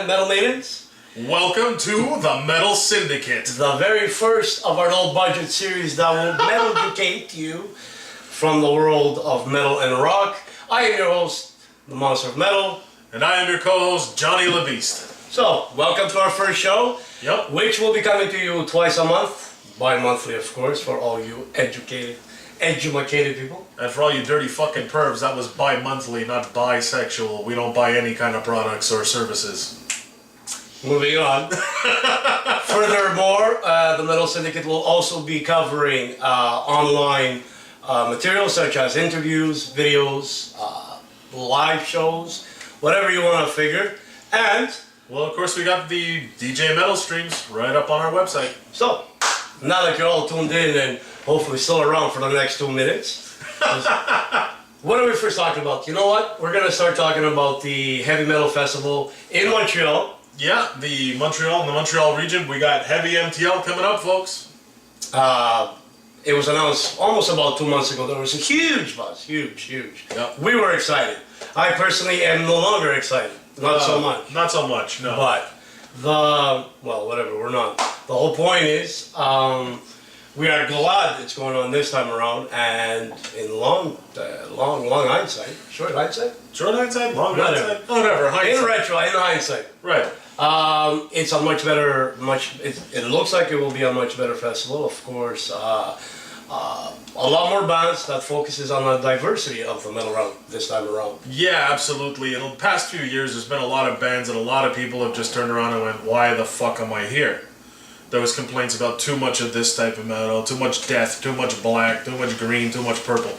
Metal Maidens. Welcome to the Metal Syndicate. The very first of our low-budget series that will metal-educate you from the world of metal and rock. I am your host, the Monster of Metal. And I am your co-host, Johnny LaBeast. So, welcome to our first show. Yep. Which will be coming to you twice a month. Bi-monthly, of course, for all you educated people. And for all you dirty fucking pervs, that was bi-monthly, not bisexual. We don't buy any kind of products or services. Moving on. Furthermore, the Metal Syndicate will also be covering online material such as interviews, videos, live shows, whatever you want to figure. And, well, of course, we got the DJ Metal streams right up on our website. So, now that you're all tuned in and hopefully still around for the next 2 minutes, what are we first talking about? You know what? We're going to start talking about the Heavy Metal Festival in Montreal. Yeah, the Montreal region. We got Heavy MTL coming up, folks. It was announced almost about 2 months ago. There was a huge buzz. Huge. Yep. We were excited. I personally am no longer excited. Not so much. Not so much, no. But whatever, we're not. The whole point is, we are glad it's going on this time around, and in long hindsight, short hindsight? Short hindsight? Long Whatever. hindsight? Whatever, hindsight. In hindsight. Right. It's a much better, it looks like it will be a much better festival, of course. A lot more bands that focuses on the diversity of the metal round this time around. Yeah, absolutely. In the past few years, there's been a lot of bands and a lot of people have just turned around and went, why the fuck am I here? There was complaints about too much of this type of metal, too much death, too much black, too much green, too much purple.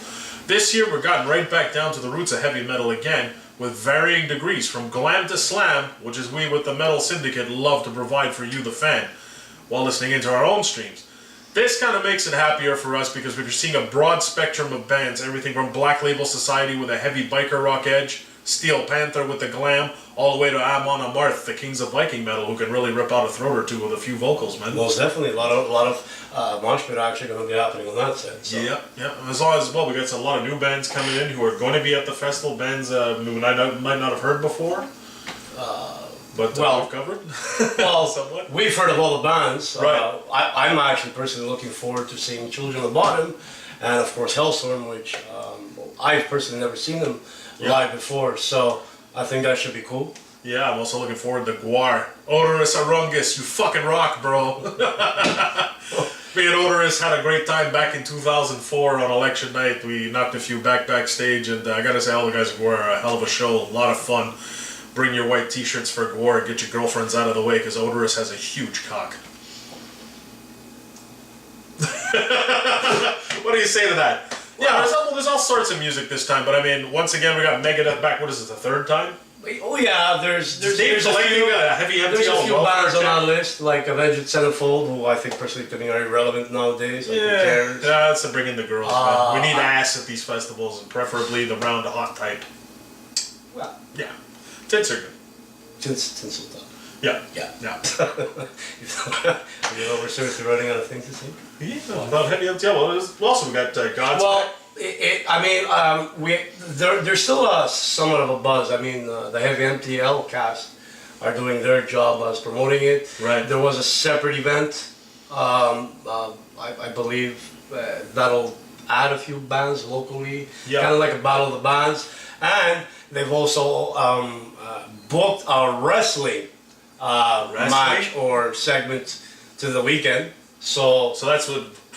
This year, we're gotten right back down to the roots of heavy metal again, with varying degrees, from glam to slam, which is we with the Metal Syndicate love to provide for you, the fan, while listening into our own streams. This kind of makes it happier for us because we're seeing a broad spectrum of bands, everything from Black Label Society with a heavy biker rock edge, Steel Panther with the glam, all the way to Amon Amarth, the kings of Viking metal, who can really rip out a throat or two with a few vocals, man. Most definitely, a lot of mosh pit action going to be happening on that sense. So. Yeah. As long as, well, we got a lot of new bands coming in who are going to be at the festival, bands who I might not have heard before. But we've covered. Well, somewhat. We've heard of all the bands. Right. I'm actually personally looking forward to seeing Children of Bodom, and of course Hellstorm, which I've personally never seen them live before. So I think that should be cool. Yeah, I'm also looking forward to Guar. Odorous Arungus, you fucking rock, bro. Me and Odorous had a great time back in 2004 on election night. We knocked a few backstage, and I gotta say, all the guys at Guar are a hell of a show. A lot of fun. Bring your white t-shirts for Gore, get your girlfriends out of the way, because Odorous has a huge cock. What do you say to that? Yeah, there's all sorts of music this time, but I mean, once again, we got Megadeth back, what is it, the third time? Oh yeah, there's a few Heavy MTL. There's a few bands on our list, like Avenged Sevenfold, who I think personally to me are irrelevant nowadays. Like, who cares? Yeah, that's to bring in the girls, man. We need ass at these festivals, and preferably the round hot type. Well, yeah. Tits are good. Tinsel. Yeah. You know, we're seriously running out of things to say. Yeah, about Heavy MTL. Well, also we got God's. Well, there's still somewhat of a buzz. I mean, the Heavy MTL cast are doing their job as promoting it. Right. There was a separate event, I believe, that'll add a few bands locally, kind of like a battle of the bands, and they've also booked a wrestling match or segment to the weekend. So that's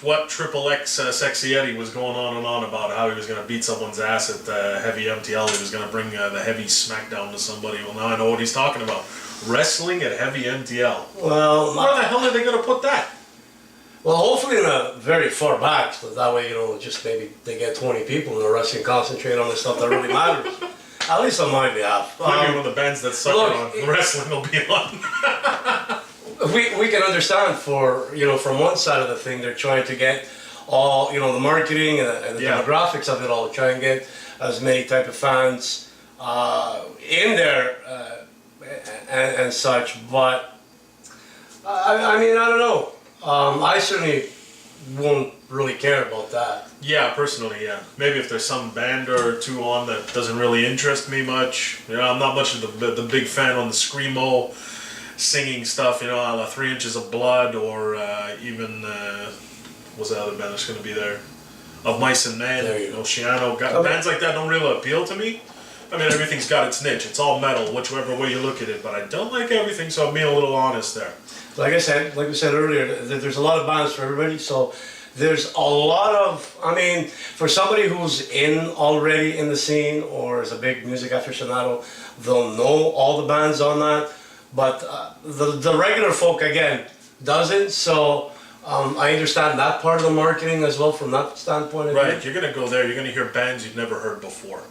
what Triple X Sexy Eddie was going on and on about, how he was going to beat someone's ass at Heavy MTL. He was going to bring the heavy smackdown to somebody. Well, now I know what he's talking about. Wrestling at Heavy MTL. Well, where the hell are they going to put that? Well, hopefully in a very far back, so that way, just maybe they get 20 people and the rest can concentrate on the stuff that really matters. At least on my behalf. Maybe one of the bands that suck on wrestling will be on. we can understand from one side of the thing, they're trying to get all, the marketing and the demographics of it all, try and get as many type of fans in there and such, but I mean, I don't know. I certainly won't really care about that. Yeah, personally, yeah. Maybe if there's some band or two on that doesn't really interest me much. You know, I'm not much of the big fan on the screamo singing stuff. You know, a la 3 Inches of Blood or even what's the other band that's going to be there? Of Mice and Men, Oceano. Bands like that don't really appeal to me. I mean, everything's got its niche. It's all metal, whichever way you look at it. But I don't like everything, so I'm being a little honest there. Like we said earlier, there's a lot of bands for everybody. So there's a lot of, I mean, for somebody who's already in the scene or is a big music aficionado, they'll know all the bands on that. But the regular folk, again, doesn't. So I understand that part of the marketing as well from that standpoint. Right, you're going to go there, you're going to hear bands you've never heard before.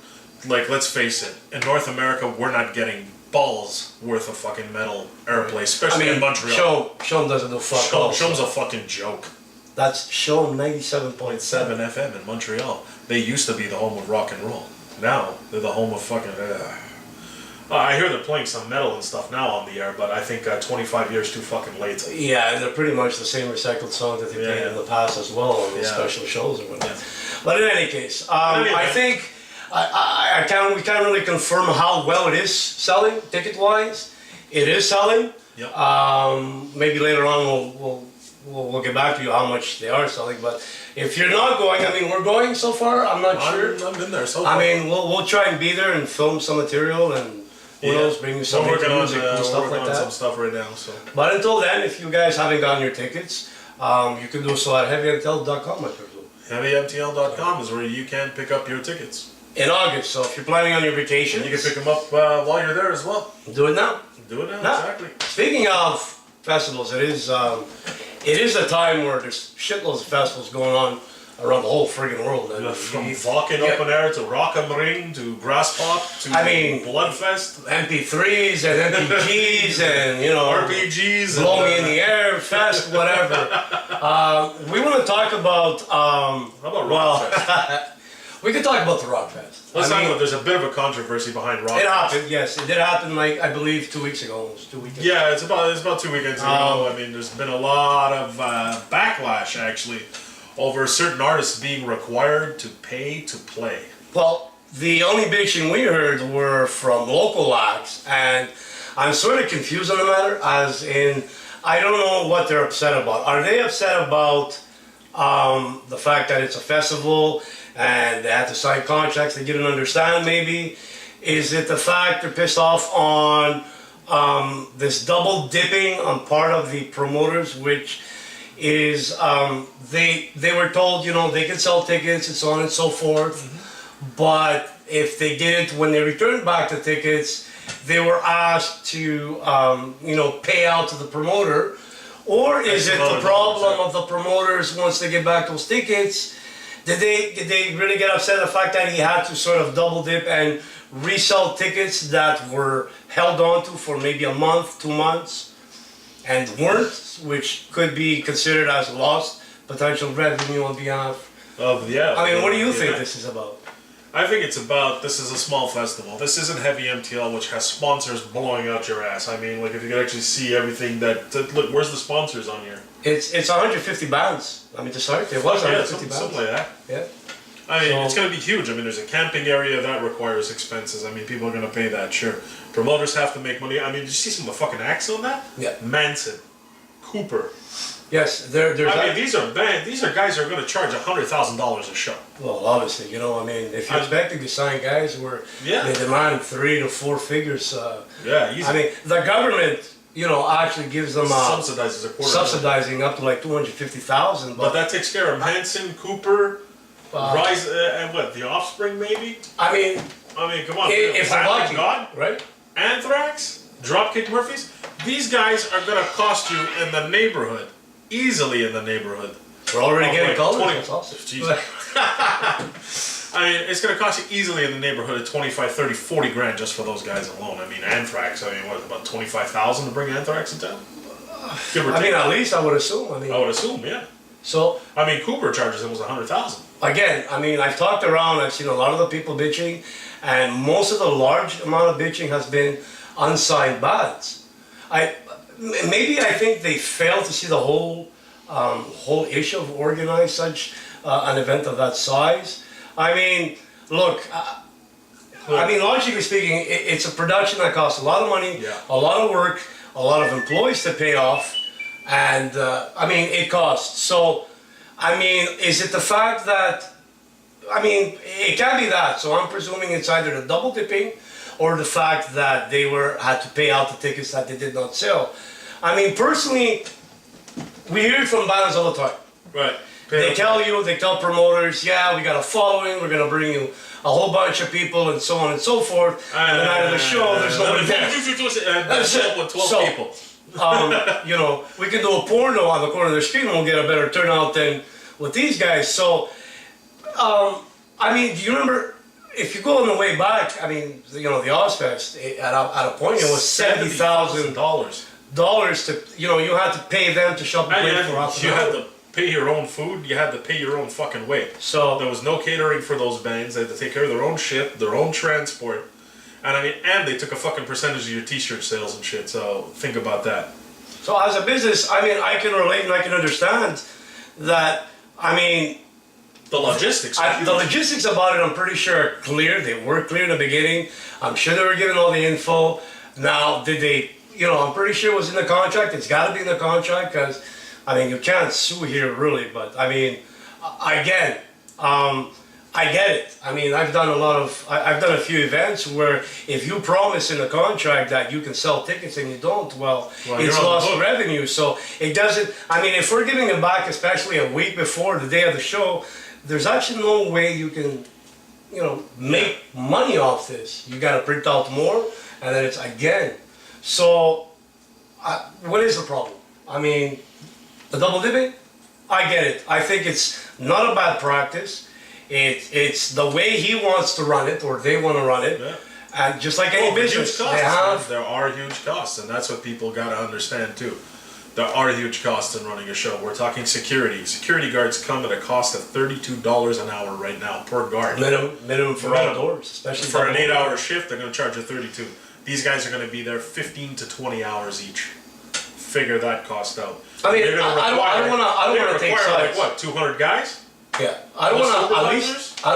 Like, let's face it, in North America, we're not getting balls worth of fucking metal airplay, especially in Montreal. Show'em doesn't do fuck all. Show'em's a fucking joke. That's Show'em 97.7 FM in Montreal. They used to be the home of rock and roll. Now, they're the home of fucking... I hear they're playing some metal and stuff now on the air, but I think 25 years too fucking late. Yeah, and they're pretty much the same recycled songs that they played in the past as well on the special shows or whatnot. Yeah. But in any case, I think we can't really confirm how well it is selling ticket-wise. It is selling. Yep. Maybe later on we'll get back to you how much they are selling. But if you're not going, I mean, we're going so far. I'm not sure. I've been there so far. I mean, we'll try and be there and film some material and. Who knows, bring you some music and stuff like that. Some stuff right now. So. But until then, if you guys haven't gotten your tickets, you can do so at heavymtl.com, I presume. Heavymtl.com is where you can pick up your tickets. In August, so if you're planning on your vacation, you can pick them up while you're there as well. Do it now. Do it now, exactly. Speaking of festivals, it is a time where there's shitloads of festivals going on around the whole friggin' world. From Vakken Open Air to Rock am Ring to Grasspop to Bloodfest. MP3s and MPGs and, RPGs. Blow Me in the Air Fest, whatever. We want to talk about... how about Rock Fest? We could talk about the Rock Fest. Let's talk about there's a bit of a controversy behind Rock Fest. It happened, yes. It did happen, I believe, 2 weeks ago, almost 2 weekends. Yeah, it's about 2 weekends ago. I mean, there's been a lot of backlash, actually, over certain artists being required to pay to play. Well, the only bitching we heard were from local acts, and I'm sort of confused on the matter, as in, I don't know what they're upset about. Are they upset about the fact that it's a festival and they have to sign contracts they didn't understand, maybe? Is it the fact they're pissed off on this double dipping on part of the promoters, which is they were told, they can sell tickets and so on and so forth, but if they didn't, when they returned back the tickets, they were asked to pay out to the promoter? Or is it the problem of the promoters once they get back those tickets? Did they really get upset at the fact that he had to sort of double dip and resell tickets that were held on to for maybe a month, 2 months, and weren't, which could be considered as lost potential revenue on behalf of I mean, what do you think this is about? I think it's about, this is a small festival. This isn't Heavy MTL, which has sponsors blowing out your ass. I mean, like, if you could actually see everything look, where's the sponsors on here? It's 150 bands. I mean, to start, it was 150 bands. Something like that. Yeah. I mean, it's going to be huge. I mean, there's a camping area that requires expenses. I mean, people are going to pay that, sure. Promoters have to make money. I mean, did you see some of the fucking acts on that? Yeah. Manson, Cooper. Yes, there's. I mean, these are guys who are going to charge $100,000 a show. Well, obviously, I mean, if you're expecting to sign guys where they demand 3 to 4 figures. Easy. I mean, the government, actually gives them subsidizes a quarter. Subsidizing up to like $250,000. But that takes care of Manson, Cooper, Rise, and what? The Offspring, maybe. I mean, come on. If they're lucky, God, right? Anthrax, Dropkick Murphys. These guys are going to cost you in the neighborhood. Easily in the neighborhood. We're already getting called. That's awesome. I mean, it's going to cost you easily in the neighborhood of 25, 30, 40 grand just for those guys alone. I mean, Anthrax, what, about 25,000 to bring Anthrax in town? I mean, at least I would assume. I would assume, yeah. So, I mean, Cooper charges almost 100,000. Again, I mean, I've talked around, I've seen a lot of the people bitching, and most of the large amount of bitching has been unsigned bands. I think they fail to see the whole whole issue of organize such an event of that size. I mean, look, I mean, logically speaking, it's a production that costs a lot of money, a lot of work, a lot of employees to pay off, and I mean, it costs. So, I mean, is it the fact that, I mean, it can be that. So I'm presuming it's either the double dipping or the fact that they had to pay out the tickets that they did not sell. I mean, personally, we hear it from bands all the time. Right. They tell promoters, yeah, we got a following, we're going to bring you a whole bunch of people and so on and so forth. And the night of the show, there's nobody there. That's it. With 12 people. You know, we can do a porno on the corner of the street and we'll get a better turnout than with these guys. So, I mean, do you remember, if you go on the way back, I mean, you know, the Ozfest, at a point it was $70,000 to, you know, you had to pay them to shop the plate for half an hour. You had to pay your own food, you had to pay your own fucking way. So there was no catering for those bands, they had to take care of their own shit, their own transport. And I mean, and they took a fucking percentage of your t-shirt sales and shit, so think about that. So as a business, I mean, I can relate and I can understand that, I mean, the logistics. The logistics about it, I'm pretty sure are clear. They were clear in the beginning. I'm sure they were given all the info. Now, did they, you know, I'm pretty sure it was in the contract. It's got to be in the contract because, I mean, you can't sue here really. But, I mean, again, I get it. I mean, I've done a few events where if you promise in the contract that you can sell tickets and you don't, well it's lost revenue. So it doesn't, I mean, if we're giving it back, especially a week before the day of the show, there's actually no way you can, you know, make money off this. You got to print out more, and then it's again. So, what is the problem? I mean, the double dipping? I get it. I think it's not a bad practice. It's the way he wants to run it, or they want to run it. Yeah. And just like any business, there are huge costs, and that's what people got to understand too. There are huge costs in running a show. We're talking security. Security guards come at a cost of $32 an hour right now per guard. Minimum for outdoors, especially for an 8-hour shift. They're going to charge you $32. These guys are going to be there 15 to 20 hours each. Figure that cost out. I mean, I don't want to take sides. Like what, 200 guys? Yeah, I don't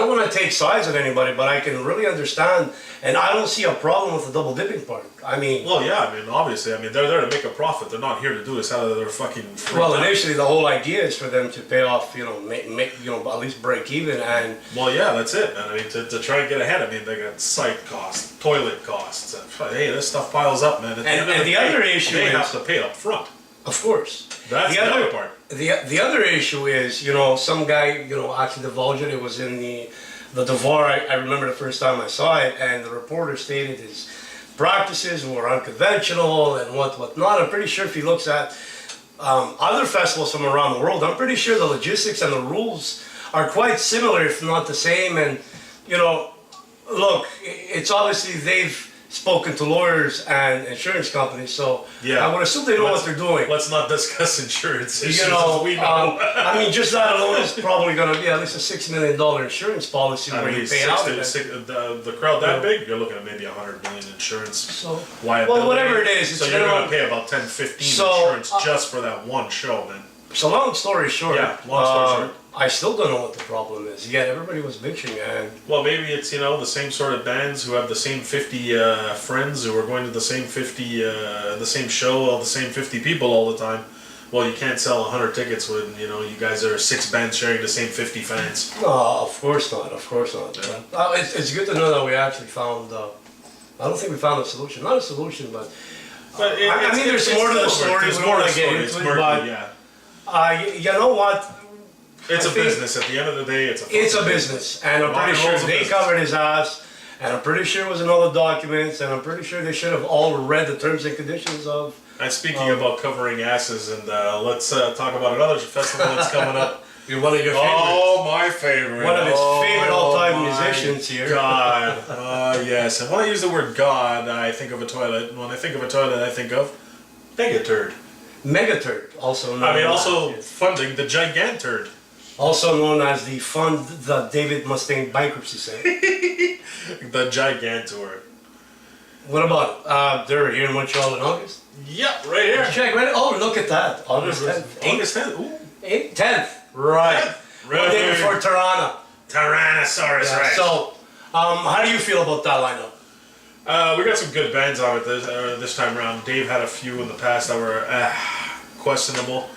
want to take sides with anybody, but I can really understand, and I don't see a problem with the double dipping part. I mean, well, yeah, I mean, obviously, I mean, they're there to make a profit. They're not here to do this out of their fucking. Well, initially, the whole idea is for them to pay off, you know, make you know, at least break even, and. Well, yeah, that's it, man. I mean, to try and get ahead. I mean, they got site costs, toilet costs. Hey, this stuff piles up, man. And the other issue they is have to pay up front. Of course. That's the other part. The other issue is, you know, some guy, you know, actually divulged it. It was in the Devar. I remember the first time I saw it, and the reporter stated his practices were unconventional and whatnot. I'm pretty sure if he looks at other festivals from around the world, I'm pretty sure the logistics and the rules are quite similar, if not the same. And, you know, look, it's obviously they've spoken to lawyers and insurance companies, so yeah, I would assume they know what they're doing. Let's not discuss insurance issues. You know, we know. I mean, just that alone is probably going to be at least a $6 million insurance policy where you pay out. The crowd that big, you're looking at maybe $100 million insurance. So, liability. Well, whatever it is, so you're going to pay about 10-15 insurance just for that one show, man. So long story short, long story short, I still don't know what the problem is. Yet everybody was bitching, and well, maybe it's, you know, the same sort of bands who have the same 50 friends who are going to the same 50 the same show, all the same 50 people all the time. Well, you can't sell 100 tickets when, you know, you guys are 6 bands sharing the same 50 fans. No, of course not. Of course not. Yeah. It's good to know that we actually found. I don't think we found a solution. Not a solution, but I mean, there's more to the story. There's more to the story. It's murky, but you know what? It's a business. At the end of the day, it's a business, and I'm pretty sure they covered his ass, and I'm pretty sure it was in all the documents, and I'm pretty sure they should have all read the terms and conditions of. And speaking about covering asses, and let's talk about another festival that's coming up. You're one of your favorites. Oh, my favorite. One of his favorite all-time musicians here. God. Yes. And when I use the word God, I think of a toilet. And when I think of a toilet, I think of Megaturd. Megaturd, also known funding the Giganturd. Also known as the fund the David Mustaine bankruptcy sale. The Gigantour. What about they're here in Montreal in August? Yep, right here. Check, right? Oh, look at that. August 10th. August 10th. Ooh. 10th. Right. 10th. One day before Tirana. Tyrannosaurus Rex. So, how do you feel about that lineup? We got some good bands on it this time around. Dave had a few in the past that were questionable.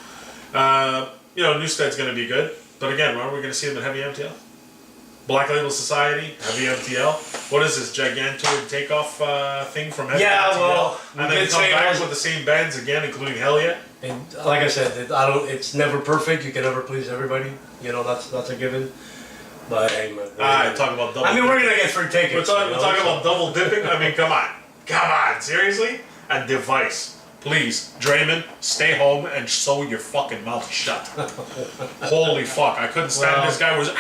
Newstead's going to be good. But again, are we going to see them at Heavy MTL? Black Label Society, Heavy MTL. What is this gigantoid takeoff thing from Heavy MTL? Well, and then come back with the same bands again, including Hell Yeah. And like I said, it's never perfect. You can never please everybody. That's a given. But hey, man. Talk about double. we're gonna get free tickets. We're talking about double dipping. Come on, seriously? And Device, please, Draymond, stay home and sew your fucking mouth shut. Holy fuck, I couldn't stand this guy was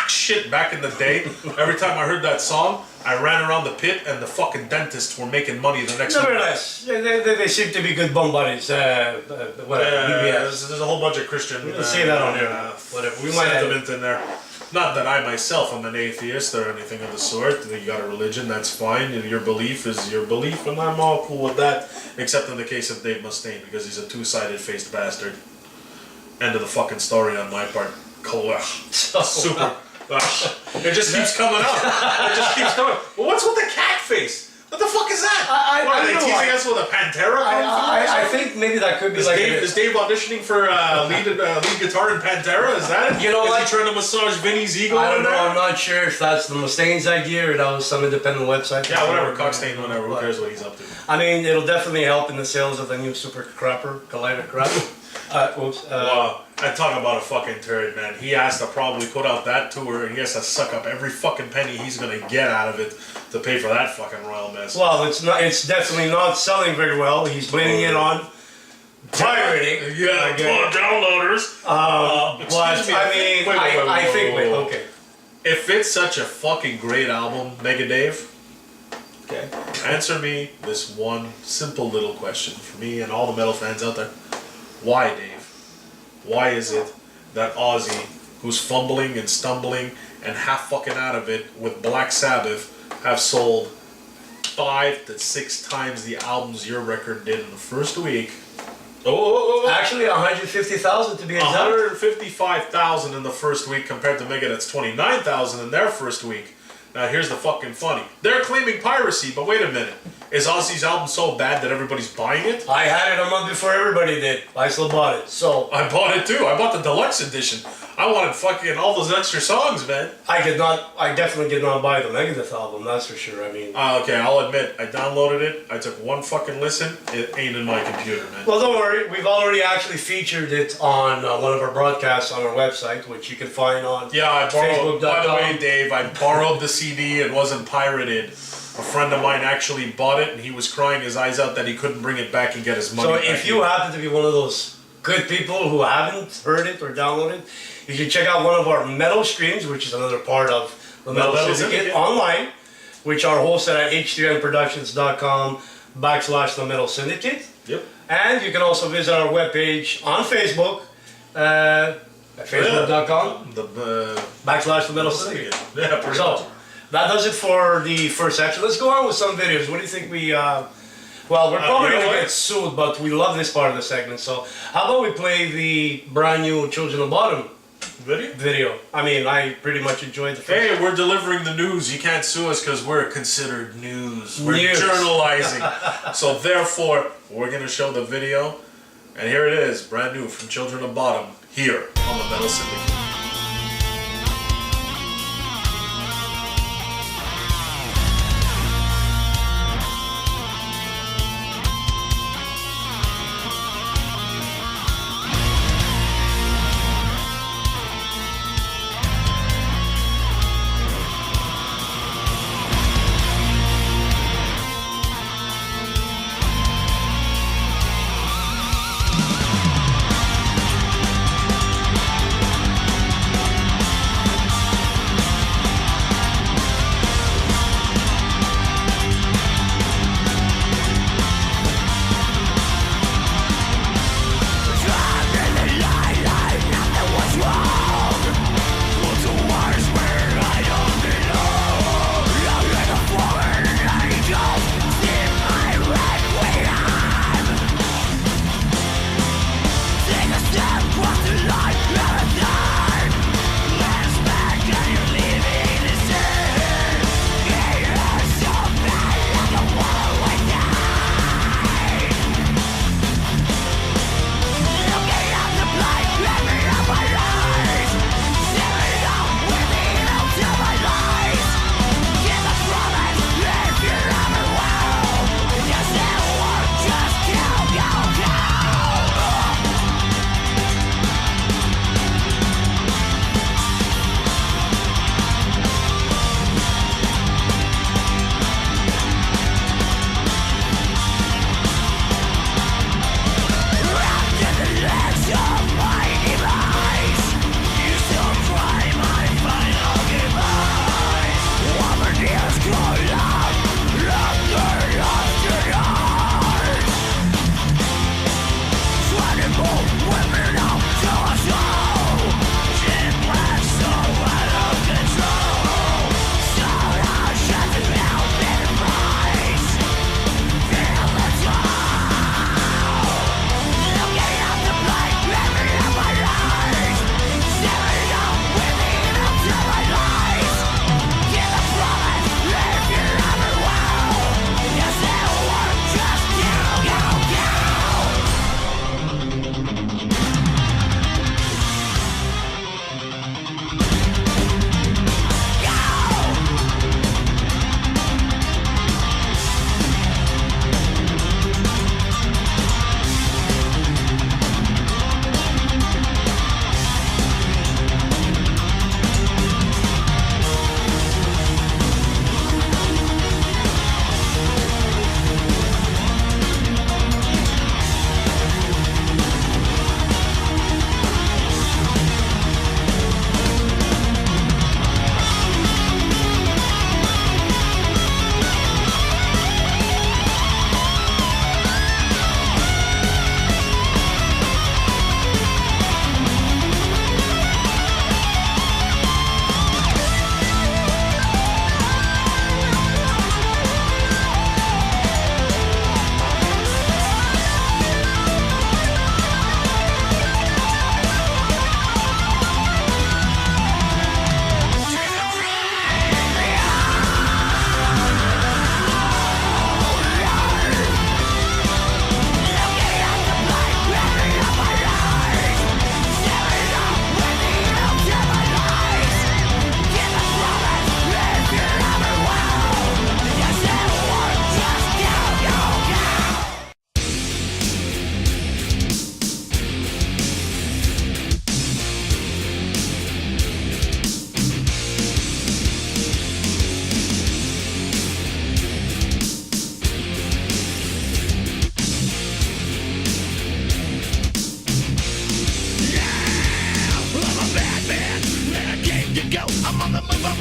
shit back in the day. Every time I heard that song, I ran around the pit and the fucking dentists were making money the next week. Nevertheless, they seem to be good bum buddies. There's a whole bunch of Christian. We'll see that on here. Whatever. We might sentiment in there. Not that I myself am an atheist or anything of the sort. You got a religion, that's fine. And your belief is your belief, and I'm all cool with that. Except in the case of Dave Mustaine, because he's a two-sided faced bastard. End of the fucking story on my part. Super. It just keeps coming up. It just keeps coming. Well, what's with the cat face? What the fuck is that? Are they teasing us with a Pantera? I think maybe that could be is Dave auditioning for lead guitar in Pantera? Is that it? Is he trying to massage Vinny's ego? I don't know. I'm not sure if that's the Mustaine's idea or that was some independent website. Yeah, whatever. Cockstain, whatever. Who cares what he's up to? It'll definitely help in the sales of the new Super Crapper, Collider Crapper. Wow. I talk about a fucking turd, man. He has to probably put out that tour and he has to suck up every fucking penny he's gonna get out of it to pay for that fucking royal mess. Well, it's definitely not selling very well. He's blaming it on pirating. Yeah, downloaders. Okay. If it's such a fucking great album, Mega Dave, okay, answer me this one simple little question for me and all the metal fans out there. Why, Dave? Why is it that Ozzy, who's fumbling and stumbling and half fucking out of it with Black Sabbath, have sold 5 to 6 times the albums your record did in the first week? Actually, 150,000 to be exact. 155,000 in the first week compared to Megadeth's 29,000 in their first week. Now here's the fucking funny. They're claiming piracy, but wait a minute. Is Ozzy's album so bad that everybody's buying it? I had it a month before everybody did. I still bought it, so... I bought it too. I bought the deluxe edition. I wanted fucking all those extra songs, man. I definitely did not buy the Megadeth album, that's for sure. Okay, I'll admit, I downloaded it. I took one fucking listen. It ain't in my computer, man. Well, don't worry. We've already actually featured it on one of our broadcasts on our website, which you can find on Facebook.com. By the way, Dave, I borrowed the CD. It wasn't pirated. A friend of mine actually bought it, and he was crying his eyes out that he couldn't bring it back and get his money back. So if you happen to be one of those good people who haven't heard it or downloaded, you should check out one of our metal streams, which is another part of the Metal Syndicate online, which are hosted at h3nproductions.com/the Metal Syndicate. Yep. And you can also visit our webpage on Facebook at facebook.com /the Metal Syndicate. Yeah, pretty much. That does it for the first section. Let's go on with some videos. What do you think we... Well, we're probably going to get sued, but we love this part of the segment. So how about we play the brand new Children of Bodom video? I pretty much enjoyed the first. Hey, we're delivering the news. You can't sue us because we're considered news. We're journalizing. So therefore, we're going to show the video. And here it is, brand new from Children of Bodom, here on the Metal Syndicate.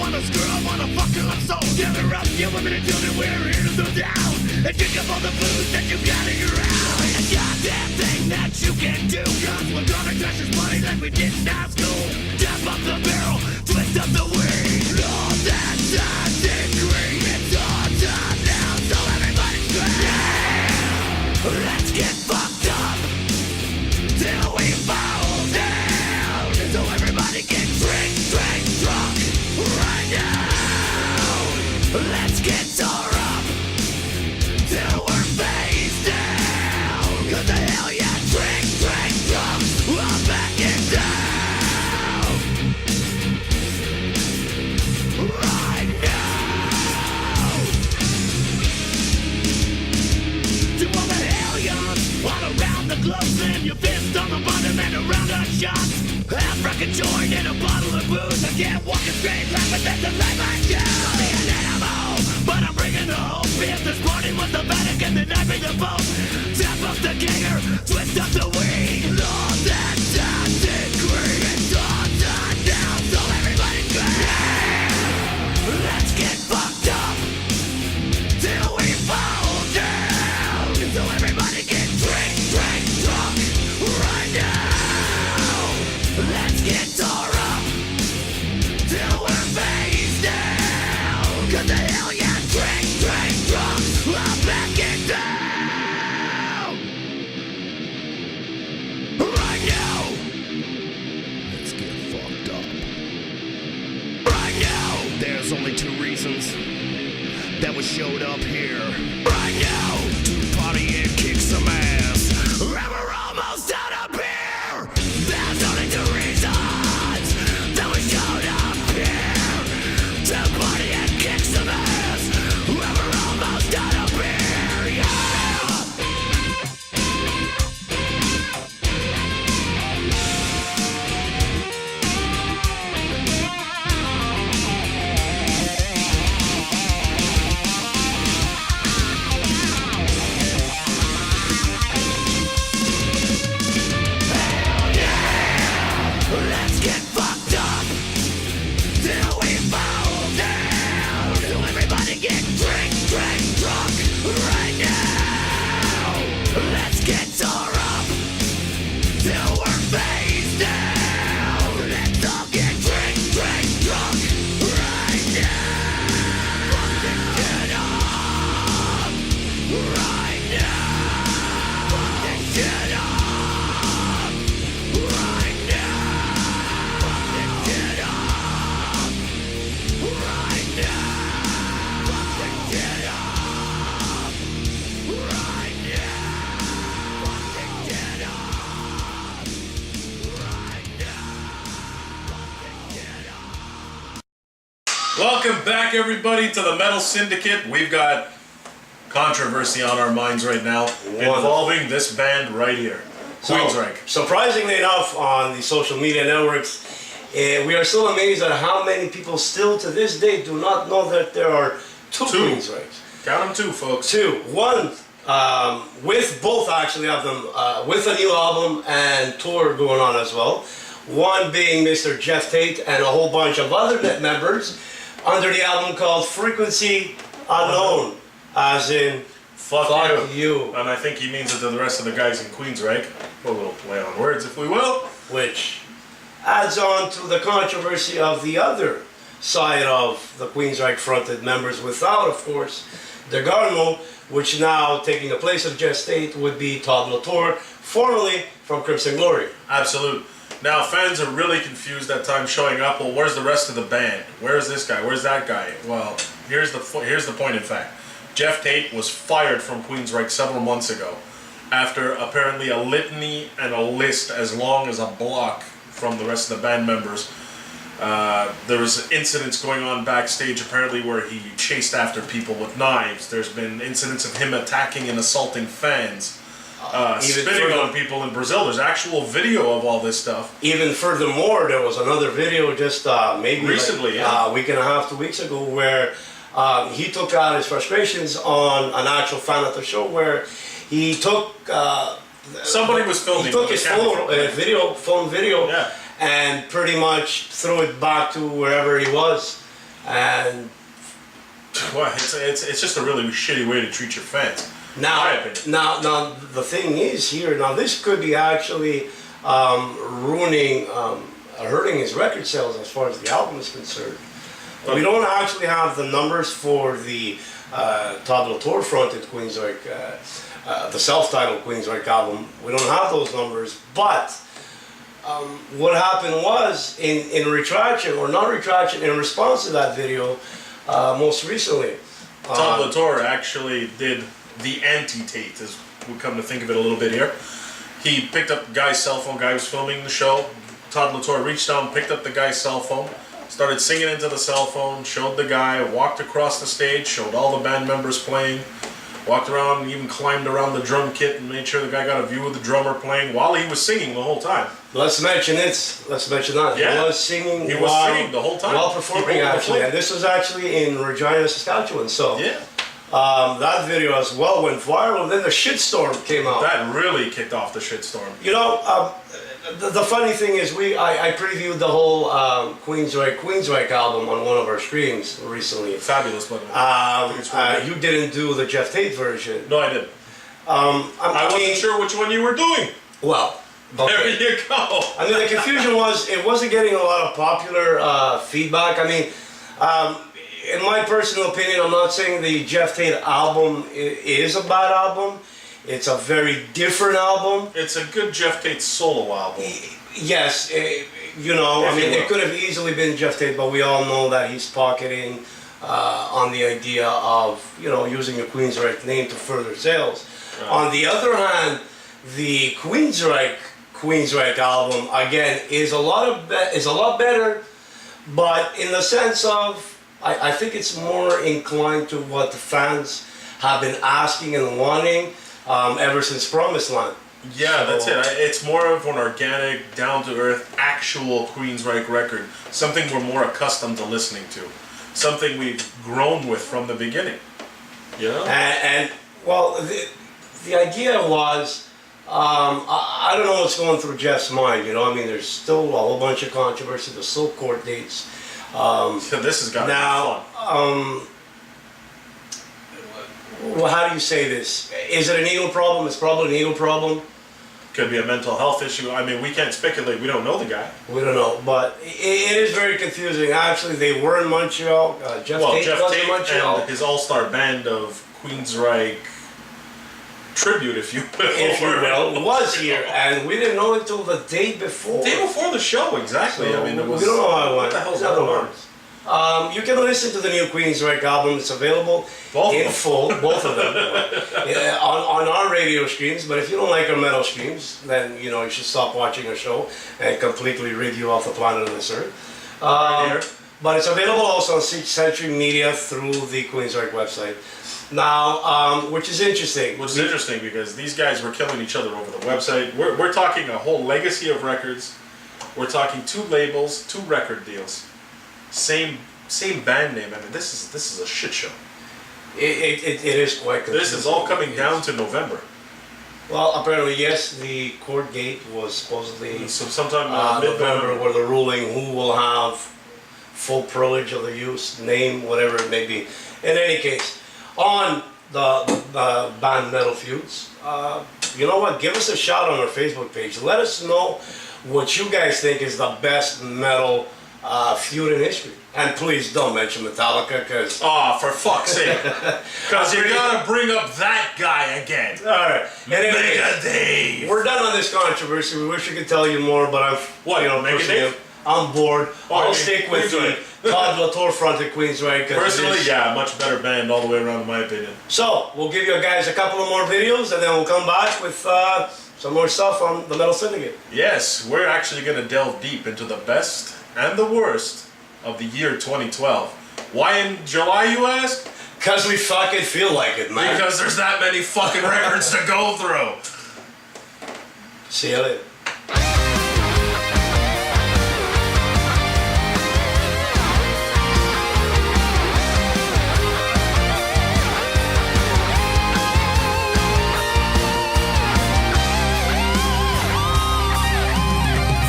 wanna screw, I wanna fuck till I'm sold. Gather up, you women and children, we're here to throw down and drink up all the booze that you got in your house. Ain't a goddamn thing that you can do, cause we're gonna crush this money like we did in high school. Tap up the barrel, twist up the weed. All that time degree, it's all time now, so everybody scream. Let's get fucked up till we fall down. So everybody get drink, drunk right now. Let's get tore up till we're face down. Cause the hell yeah, drink, drunk, I'm backing down right now. To all the hellions all around the globe, slam your fist on the bottom and around our shots. Half rocket joint in a bottle of booze. I can't walk a straight line, but that's the life I choose. I'll be an animal, but I'm bringing the hope. If this morning was the Vatican, then I'd be the Pope. Tap up the ganger, twist up the weed. All that time degree, it's all done now, so everybody scream. Let's get fucked up till we fall down. So everybody get drink, drunk right now. Let's get tore up till we're face down. Cause the hell yeah, drink, drunk, I'm backing down right now. Let's get fucked up right now. There's only two reasons that we showed up here right now: to party and kick some ass. And we're almost out of beer. There's only two reasons that we showed up here: to party and kick some ass. And we're almost out of beer, yeah. Let's get fucked up till we fall down. So everybody get drink, drunk right now. Let's get tore up till we're face down. Let's all get drink, drunk right now. Get up right now. Get up right now. Get up right now. Get up right now. Get up right now. Get up. Welcome back, everybody, to the Metal Syndicate. We've got controversy on our minds right now involving this band right here, Queensryche. Surprisingly enough, on the social media networks, we are still amazed at how many people still to this day do not know that there are two Queensryches. Count them two, folks. Two. One, with both actually of them, with a new album and tour going on as well. One being Mr. Geoff Tate and a whole bunch of other members under the album called Frequency Unknown, as in fuck you. And I think he means it to the rest of the guys in Queensryche. A little play on words, if we will. Which adds on to the controversy of the other side of the Queensryche fronted members without, of course, the Garmo, which now taking the place of Geoff Tate would be Todd Latour, formerly from Crimson Glory. Absolute. Now, fans are really confused at times showing up. Well, where's the rest of the band? Where's this guy? Where's that guy? Well, here's the point, in fact. Geoff Tate was fired from Queensryche several months ago after apparently a litany and a list as long as a block from the rest of the band members. There was incidents going on backstage apparently where he chased after people with knives. There's been incidents of him attacking and assaulting fans. Spitting on people in Brazil. There's actual video of all this stuff. Even furthermore, there was another video just maybe recently, a week and a half, 2 weeks ago, where he took out his frustrations on an actual fan at the show, where he took somebody was filming. He took his phone video, yeah, and pretty much threw it back to wherever he was, And Well, it's just a really shitty way to treat your fans. now the thing is here. Now this could be actually ruining, hurting his record sales as far as the album is concerned. We don't actually have the numbers for the Todd Latour fronted Queensryche, the self-titled Queensryche album. We don't have those numbers, but what happened was in retraction or non-retraction in response to that video, most recently, Todd Latour actually did the anti-Tate, as we come to think of it a little bit here. He picked up the guy's cell phone, guy was filming the show. Todd Latour reached down, picked up the guy's cell phone, started singing into the cell phone, showed the guy, walked across the stage, showed all the band members playing, walked around and even climbed around the drum kit and made sure the guy got a view of the drummer playing while he was singing the whole time. Let's mention that. Yeah. He was singing. He was singing the whole time. While performing, actually, and this was actually in Regina, Saskatchewan. So yeah, that video as well went viral. And then the shitstorm came out. that really kicked off the shitstorm. You know, the funny thing is, I previewed the whole Queensryche album on one of our streams recently. Fabulous, by the way. You didn't do the Geoff Tate version. No, I didn't. I wasn't sure which one you were doing. Well, there you go. I mean, the confusion was it wasn't getting a lot of popular feedback. I mean, in my personal opinion, I'm not saying the Geoff Tate album is a bad album. It's a very different album. It's a good Geoff Tate solo album. Yes, you know, I mean, it could have easily been Geoff Tate, but we all know that he's pocketing on the idea of, you know, using a Queensryche name to further sales. Right. On the other hand, the Queensryche album again is a lot better, but in the sense of I think it's more inclined to what the fans have been asking and wanting ever since Promised Land. Yeah, that's it. It's more of an organic, down-to-earth, actual Queensryche record. Something we're more accustomed to listening to. Something we've grown with from the beginning. You know? And well, the idea was, I don't know what's going through Jeff's mind, you know, I mean, there's still a whole bunch of controversy, there's still court dates. So this has got to be fun. Well, how do you say this? Is it an ego problem? It's probably an ego problem. Could be a mental health issue. I mean, we can't speculate. We don't know the guy. We don't know, but it is very confusing. Actually, they were in Montreal. Geoff Tate was in Montreal. And his all-star band of Queensryche tribute, if you will, was here, and we didn't know until the day before. The day before the show, exactly. So I mean, it was, we don't know how it went. What the hell's going going on? You can listen to the new Queensryche album. It's available in full, both of them, on our radio streams. But if you don't like our metal streams, then you know you should stop watching our show and completely rid you off the planet of this earth. But it's available also on Century Media through the Queensryche website. Now, which is interesting. Which is interesting because these guys were killing each other over the website. We're talking a whole legacy of records. We're talking 2 labels, 2 record deals. Same band name. I mean, this is a shit show. It is quite confusing. This is all coming down to November. Well, apparently, yes, the court date was supposedly sometime November, where the ruling who will have full privilege of the use, name, whatever it may be. In any case, on the band Metal Feuds, you know what? Give us a shout on our Facebook page. Let us know what you guys think is the best metal feud in history. And please don't mention Metallica, because... Oh, for fuck's sake. Because you gotta bring up that guy again. Alright. Megadeth. We're done on this controversy. We wish we could tell you more, but I'm bored. I'll stick with the Todd Latour fronted Queensryche. Personally, yeah, much better band all the way around in my opinion. So, we'll give you guys a couple of more videos, and then we'll come back with some more stuff on the Metal Syndicate. Yes, we're actually gonna delve deep into the best and the worst of the year 2012. Why in July, you ask? Because we fucking feel like it, man. Because there's that many fucking records to go through. See you later.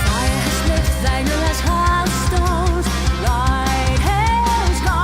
Fire has lit, vinyl has hot stones, light has gone.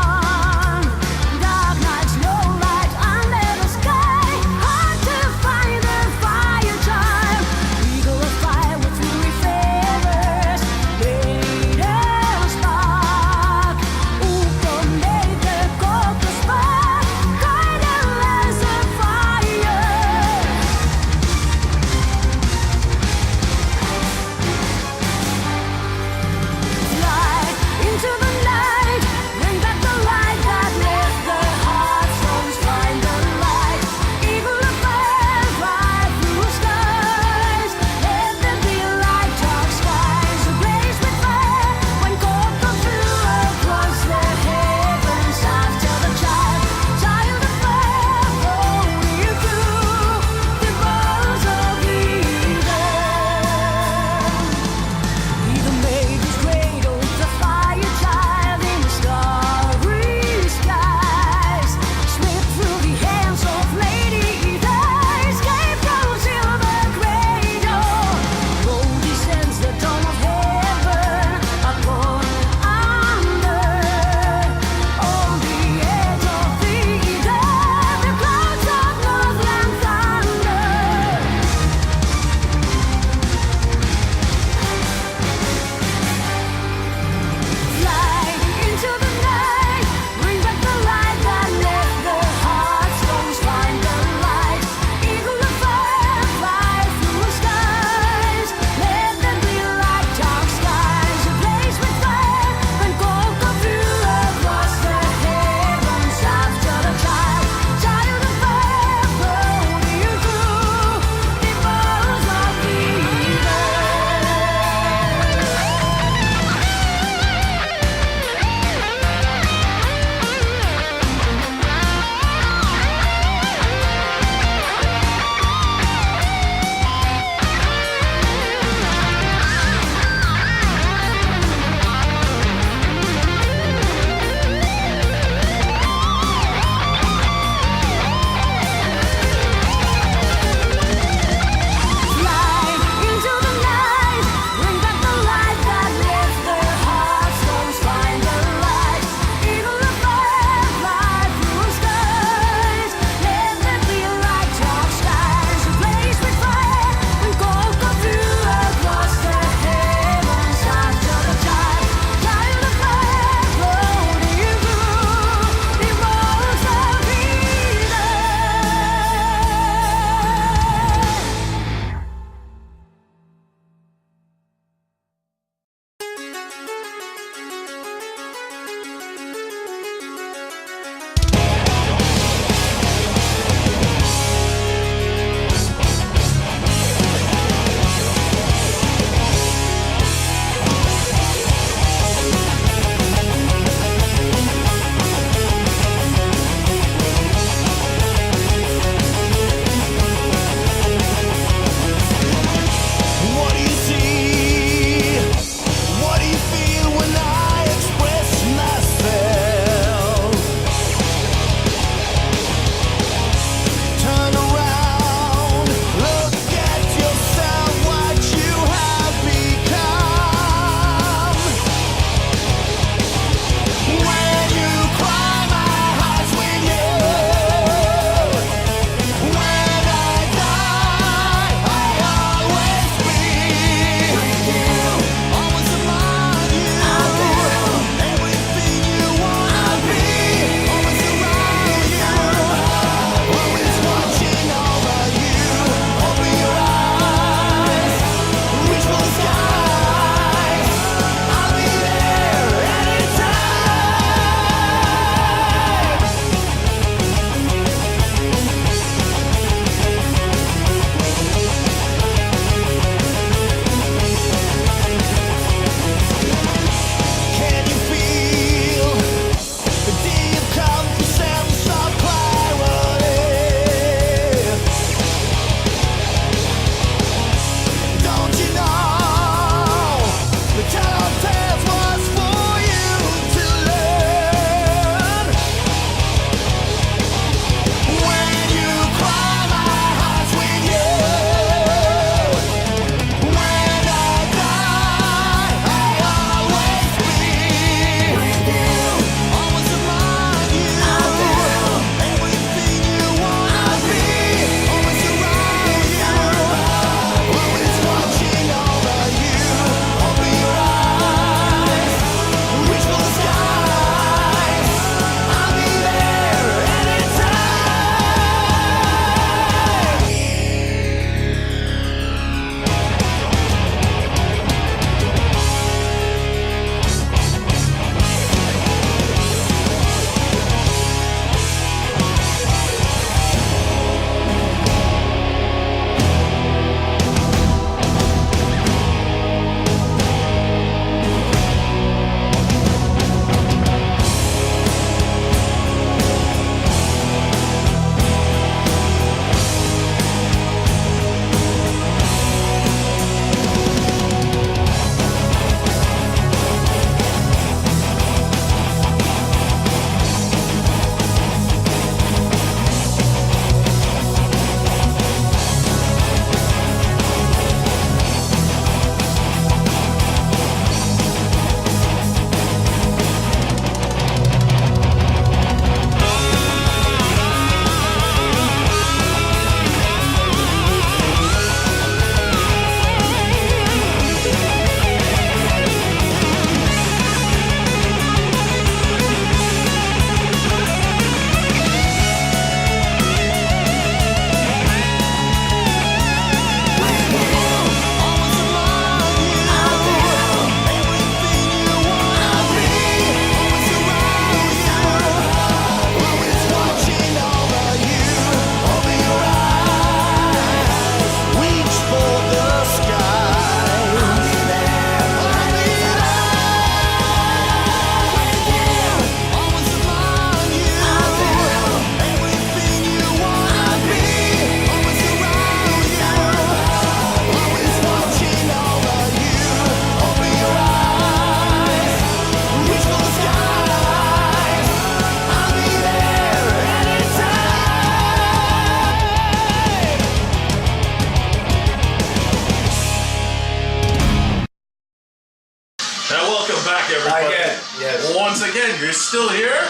everybody. Again, yes. Once again, you're still here?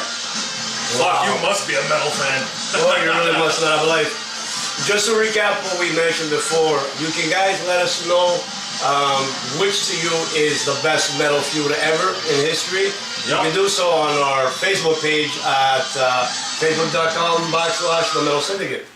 Fuck, you must be a metal fan. Well, you really must not have life. Just to recap what we mentioned before, you can guys let us know which to you is the best metal feud ever in history. You can do so on our Facebook page at facebook.com/The Metal Syndicate.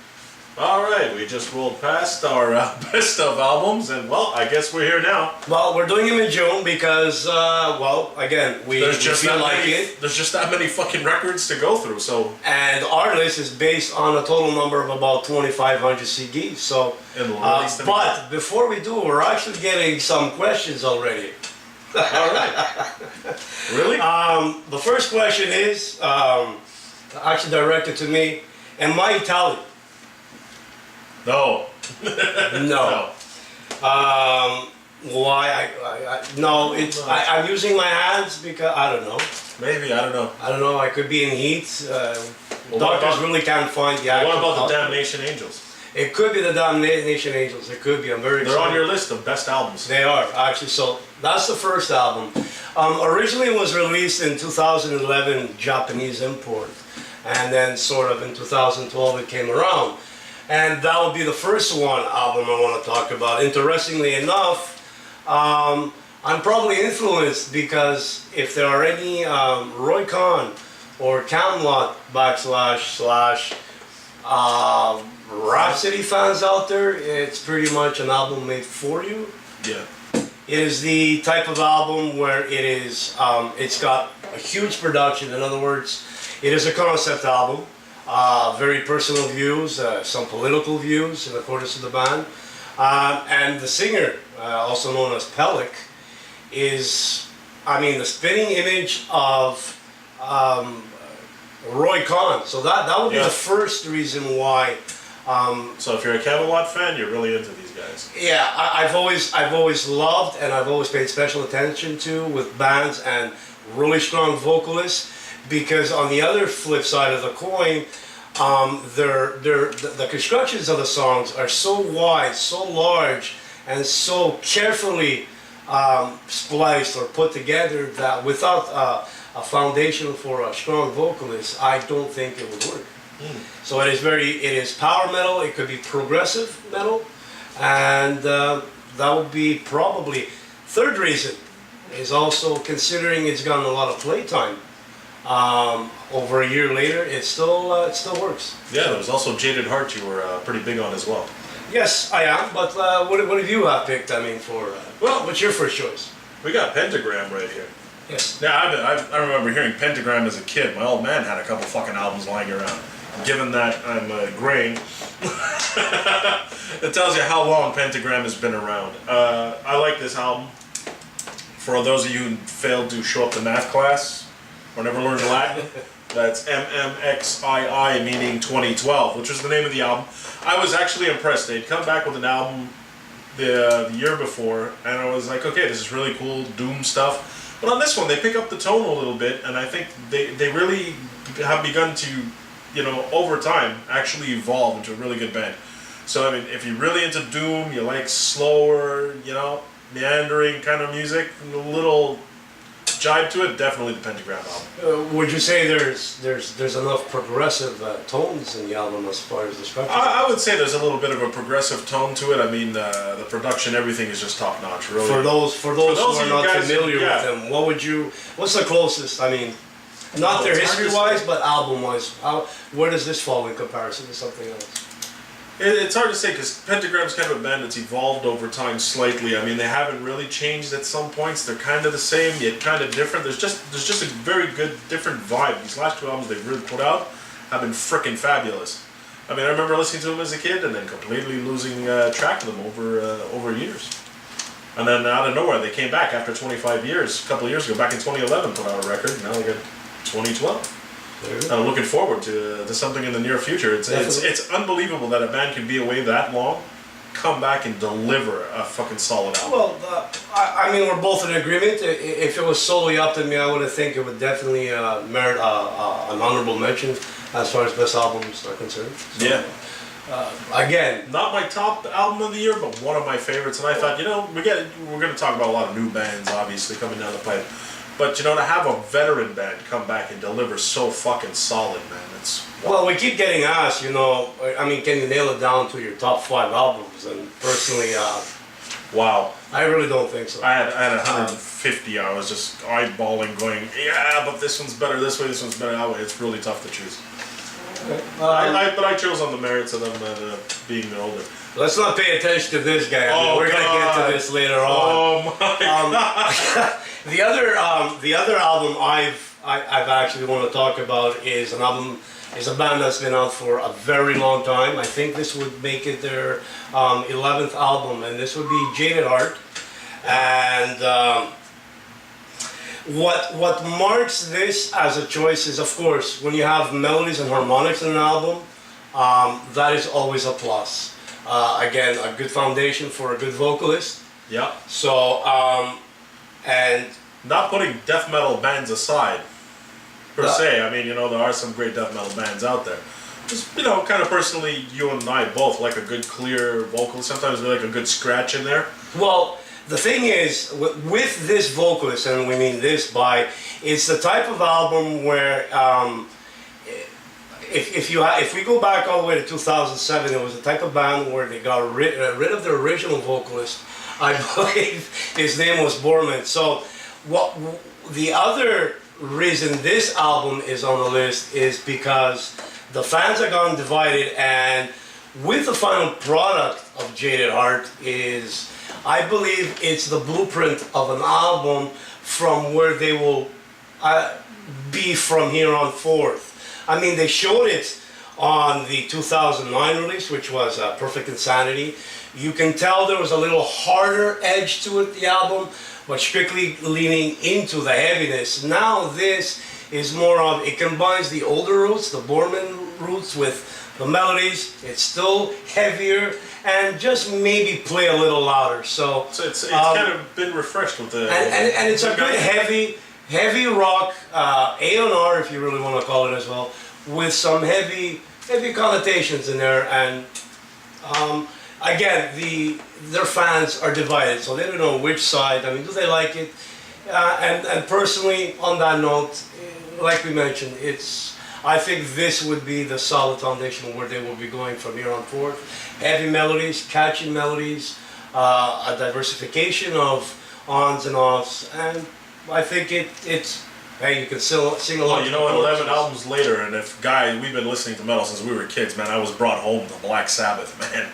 Alright, we just rolled past our best of albums, and well, I guess we're here now. Well, we're doing them in June because, well, again, we feel like it. There's just that many fucking records to go through, so... And our list is based on a total number of about 2,500 CDs, so... but before we do, we're actually getting some questions already. Alright. Really? The first question is, actually directed to me, am I Italian? No. No. Why? No, it's, I'm using my hands because, I don't know. Maybe, I don't know. I don't know, I could be in heat. Doctors really can't find the actual... What about the Damnation Angels? It could be the Damnation Angels, it could be, I'm very excited. They're on your list of best albums. They are, actually, so that's the first album. Originally it was released in 2011, Japanese import, and then sort of in 2012 it came around. And that would be the first album I want to talk about. Interestingly enough, I'm probably influenced because if there are any Roy Khan or Camelot / Rhapsody fans out there, it's pretty much an album made for you. Yeah. It is the type of album where it is, it's got a huge production. In other words, it is a concept album. Very personal views, some political views in accordance to the band. And the singer, also known as Pellick, is, I mean, the spitting image of Roy Khan. So that would be the first reason why. So if you're a Camelot fan, you're really into these guys. Yeah, I've always loved and I've always paid special attention to with bands and really strong vocalists. Because on the other flip side of the coin, the constructions of the songs are so wide, so large, and so carefully spliced or put together that without a foundation for a strong vocalist, I don't think it would work. So it is power metal, it could be progressive metal, and that would be probably third reason is also considering it's gotten a lot of playtime. Over a year later, it still works. Yeah, there was also Jaded Heart you were pretty big on as well. Yes, I am. But what have you picked? I mean, for well, what's your first choice? We got Pentagram right here. Yes. Yeah, I remember hearing Pentagram as a kid. My old man had a couple fucking albums lying around. Given that I'm graying, it tells you how long Pentagram has been around. I like this album. For those of you who failed to show up to math class or never learned Latin, that's MMXII, meaning 2012, which was the name of the album. I was actually impressed. They'd come back with an album the year before, and I was like, okay, this is really cool, doom stuff. But on this one, they pick up the tone a little bit, and I think they really have begun to, you know, over time, actually evolve into a really good band. So, I mean, if you're really into doom, you like slower, you know, meandering kind of music, a little jive to it, definitely the Pentagram album. Would you say there's enough progressive tones in the album as far as the structure? I would say there's a little bit of a progressive tone to it. I mean, the production, everything is just top notch. Really. For those who are not guys, familiar with them, what's the closest? I mean, not their history-wise, but album-wise. Where does this fall in comparison to something else? It's hard to say because Pentagram's kind of a band that's evolved over time slightly. I mean, they haven't really changed at some points. They're kind of the same, yet kind of different. There's just a very good different vibe. These last two albums they've really put out have been frickin' fabulous. I mean, I remember listening to them as a kid and then completely losing track of them over years. And then out of nowhere, they came back after 25 years, a couple of years ago, back in 2011, put out a record. Now they got 2012. And I'm looking forward to something in the near future. It's unbelievable that a band can be away that long, come back and deliver a fucking solid album. Well, I mean, we're both in agreement. If it was solely up to me, I would think it would definitely merit an honorable mention as far as best albums are concerned. So, yeah. Again, not my top album of the year, but one of my favorites. And I thought, you know, we're going to talk about a lot of new bands, obviously, coming down the pipe. But to have a veteran band come back and deliver so fucking solid, man, it's... Well, we keep getting asked, can you nail it down to your top 5 albums? And personally, wow. I really don't think so. I had 150. I was just eyeballing, going, yeah, but this one's better this way, this one's better that way. It's really tough to choose. Okay. But I chose on the merits of them being older. Let's not pay attention to this guy. We're going to get to this later on. Oh my God. The other album I've actually want to talk about is a band that's been out for a very long time. I think this would make it their 11th album, and this would be Jaded. And what marks this as a choice is, of course, when you have melodies and harmonics in an album, that is always a plus. Again, a good foundation for a good vocalist. Yeah. So, and not putting death metal bands aside, per se. I mean, there are some great death metal bands out there. Just, kind of personally, you and I both like a good, clear vocal. Sometimes we like a good scratch in there. Well, the thing is, with this vocalist, and we mean this by, it's the type of album where, if we go back all the way to 2007, it was the type of band where they got rid of their original vocalist. I believe his name was Bodom. So, the other reason this album is on the list is because the fans have gone divided, and with the final product of Jaded Heart is, I believe it's the blueprint of an album from where they will be from here on forth. I mean, they showed it on the 2009 release, which was Perfect Insanity. You can tell there was a little harder edge to it, the album, but strictly leaning into the heaviness. Now this is more of, it combines the older roots, the Bodom roots, with the melodies. It's still heavier, and just maybe play a little louder. So it's kind of been refreshed with the... And it's a good heavy rock, A&R if you really want to call it as well, with some heavy connotations in there. And again, their fans are divided, so they don't know which side. I mean, do they like it? And personally, on that note, like we mentioned, I think this would be the solid foundation where they will be going from here on forth. Heavy melodies, catchy melodies, a diversification of ons and offs, and I think it's, hey, you can still sing along. Well, 11 albums later, and we've been listening to metal since we were kids, man. I was brought home to Black Sabbath, man.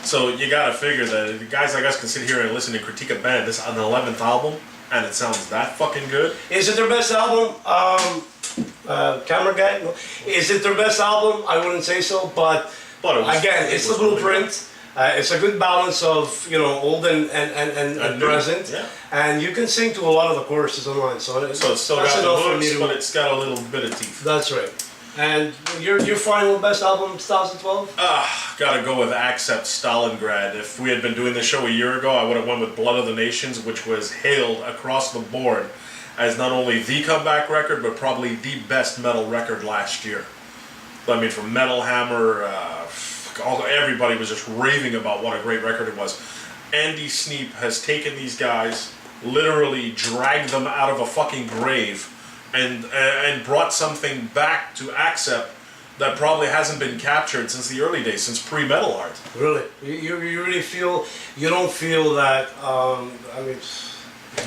So you gotta figure that the guys like us can sit here and listen and critique a band. This on the 11th album, and it sounds that fucking good. Is it their best album? Camera guy? No. Is it their best album? I wouldn't say so, but again, it's the blueprint. It's a good balance of old and present, yeah. And you can sing to a lot of the choruses online. So it's still got the hooks, but it's got a little bit of teeth. That's right. And your final best album, 2012? Gotta go with Accept Stalingrad. If we had been doing this show a year ago, I would have went with Blood of the Nations, which was hailed across the board as not only the comeback record, but probably the best metal record last year. I mean, from Metal Hammer, everybody was just raving about what a great record it was. Andy Sneap has taken these guys, literally dragged them out of a fucking grave, and brought something back to Accept that probably hasn't been captured since the early days, since pre-Metal Art. Really? You really feel, you don't feel that, I mean...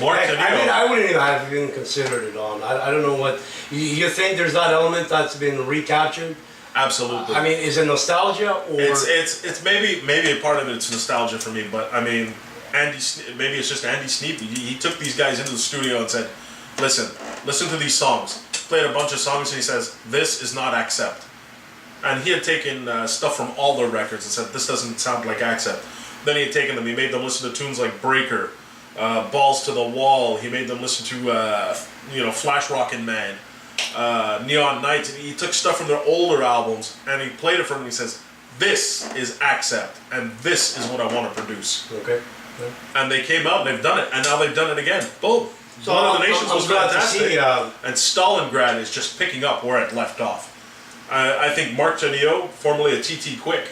I wouldn't even have considered it on. I don't know what, you think there's that element that's been recaptured? Absolutely. I mean, is it nostalgia or? It's maybe a part of it's nostalgia for me, but I mean, maybe it's just Andy Sneap. He took these guys into the studio and said, listen to these songs. Played a bunch of songs and he says, this is not Accept. And he had taken stuff from all their records and said, this doesn't sound like Accept. Then he had taken them, he made them listen to tunes like Breaker, Balls to the Wall. He made them listen to Flash Rockin' Man, Neon Nights. And he took stuff from their older albums and he played it for them and he says, this is Accept and this is what I want to produce. Okay. Yeah. And they came out and they've done it, and now they've done it again. Boom. So Blood of the Nations was fantastic. See, and Stalingrad is just picking up where it left off. I think Mark Tenio, formerly a TT Quick,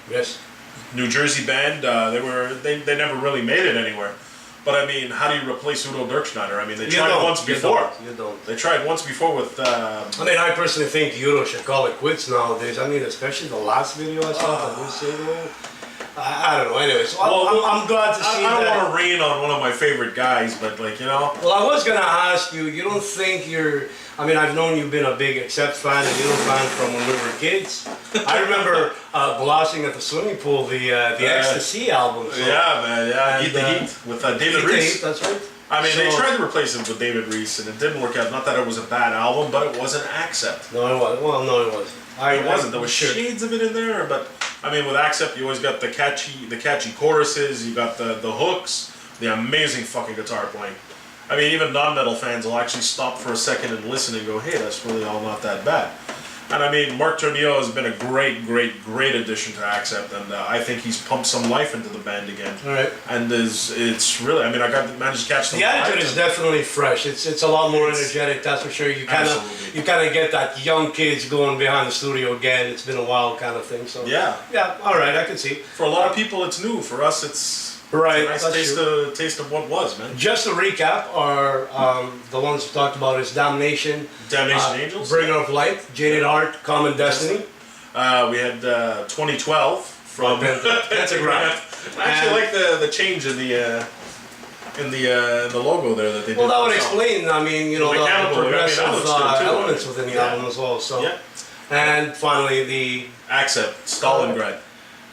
yes, New Jersey band, they never really made it anywhere. But I mean, how do you replace Udo Dirkschneider? I mean, they tried once before. You don't. They tried once before with. I mean, I personally think Udo should call it quits nowadays. I mean, especially the last video I saw, the new single. I don't know. Anyways, I'm glad to see that. I don't want to rain on one of my favorite guys, but like, you know. Well, I was gonna ask you. You don't think you're? I mean, I've known you've been a big Accept fan and Udo fan from when we were kids. I remember glossing at the swimming pool the Ecstasy album. So. Yeah, man. Yeah, Eat the Heat with David Reese. That's right. I mean, they tried to replace him with David Reese, and it didn't work out. Not that it was a bad album, but it was an Accept. No, it wasn't. Well, no, it wasn't. It wasn't. There was shades of it in there, but I mean, with Accept, you always got the catchy choruses. You got the hooks, the amazing fucking guitar playing. I mean, even non-metal fans will actually stop for a second and listen and go, "Hey, that's really all not that bad." And I mean, Mark Tornillo has been a great addition to Accept, and I think he's pumped some life into the band again. All right. And it's really, I mean, managed to catch them. The attitude is definitely fresh. It's a lot more energetic, that's for sure. You kind of get that young kids going behind the studio again. It's been a while kind of thing. So yeah. All right, I can see. For a lot of people, it's new. For us, it's. Right, it's a nice taste of what was, man. Just to recap, our the ones we talked about is Damnation, Angels, Bringer of Light, Jaded Heart, Common Destiny. We had 2012 from Pentagram. I actually like the change in the logo there that they did. Well, that would explain. I mean, you know, the progressive elements within the album as well. So, and finally the Accept, Stalingrad.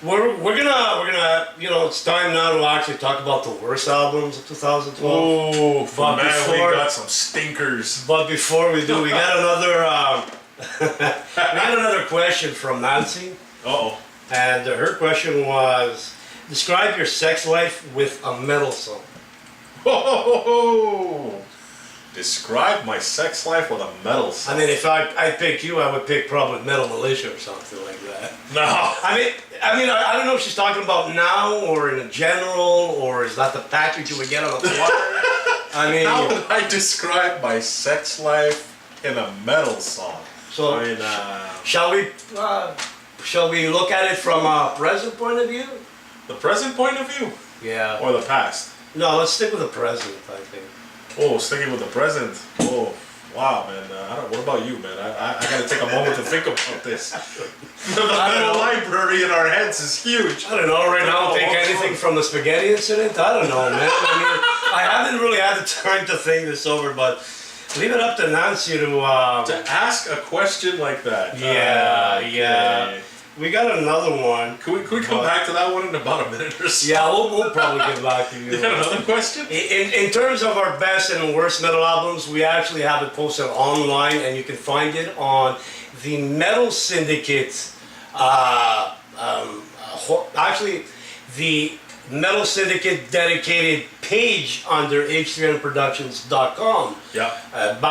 We're gonna you know, it's time now to actually talk about the worst albums of 2012. Oh, but man, we got some stinkers. But before we do, we got another question from Nancy. Uh-oh. And her question was, describe your sex life with a metal song. Oh, describe my sex life with a metal song. I mean, if I pick you, I would pick probably Metal Militia or something like that. No. I don't know if she's talking about now or in general, or is that the package you would get on the flyer? I mean, how would I describe my sex life in a metal song? So, I mean, shall we look at it from a present point of view? The present point of view? Yeah. Or the past? No, let's stick with the present, I think. Oh, sticking with the present. Oh, wow, man. What about you, man? I gotta take a moment to think about this. The library in our heads is huge. I don't know. Right now, take anything from the spaghetti incident. I don't know, man. I mean, I haven't really had the time to think this over, but leave it up to Nancy to ask a question like that. Yeah. We got another one. Can we come back to that one in about a minute or so? Yeah, we'll probably get back to you. You got another question? In terms of our best and worst metal albums, we actually have it posted online, and you can find it on the Metal Syndicate. The Metal Syndicate dedicated page under h3nproductions.com. Yeah. /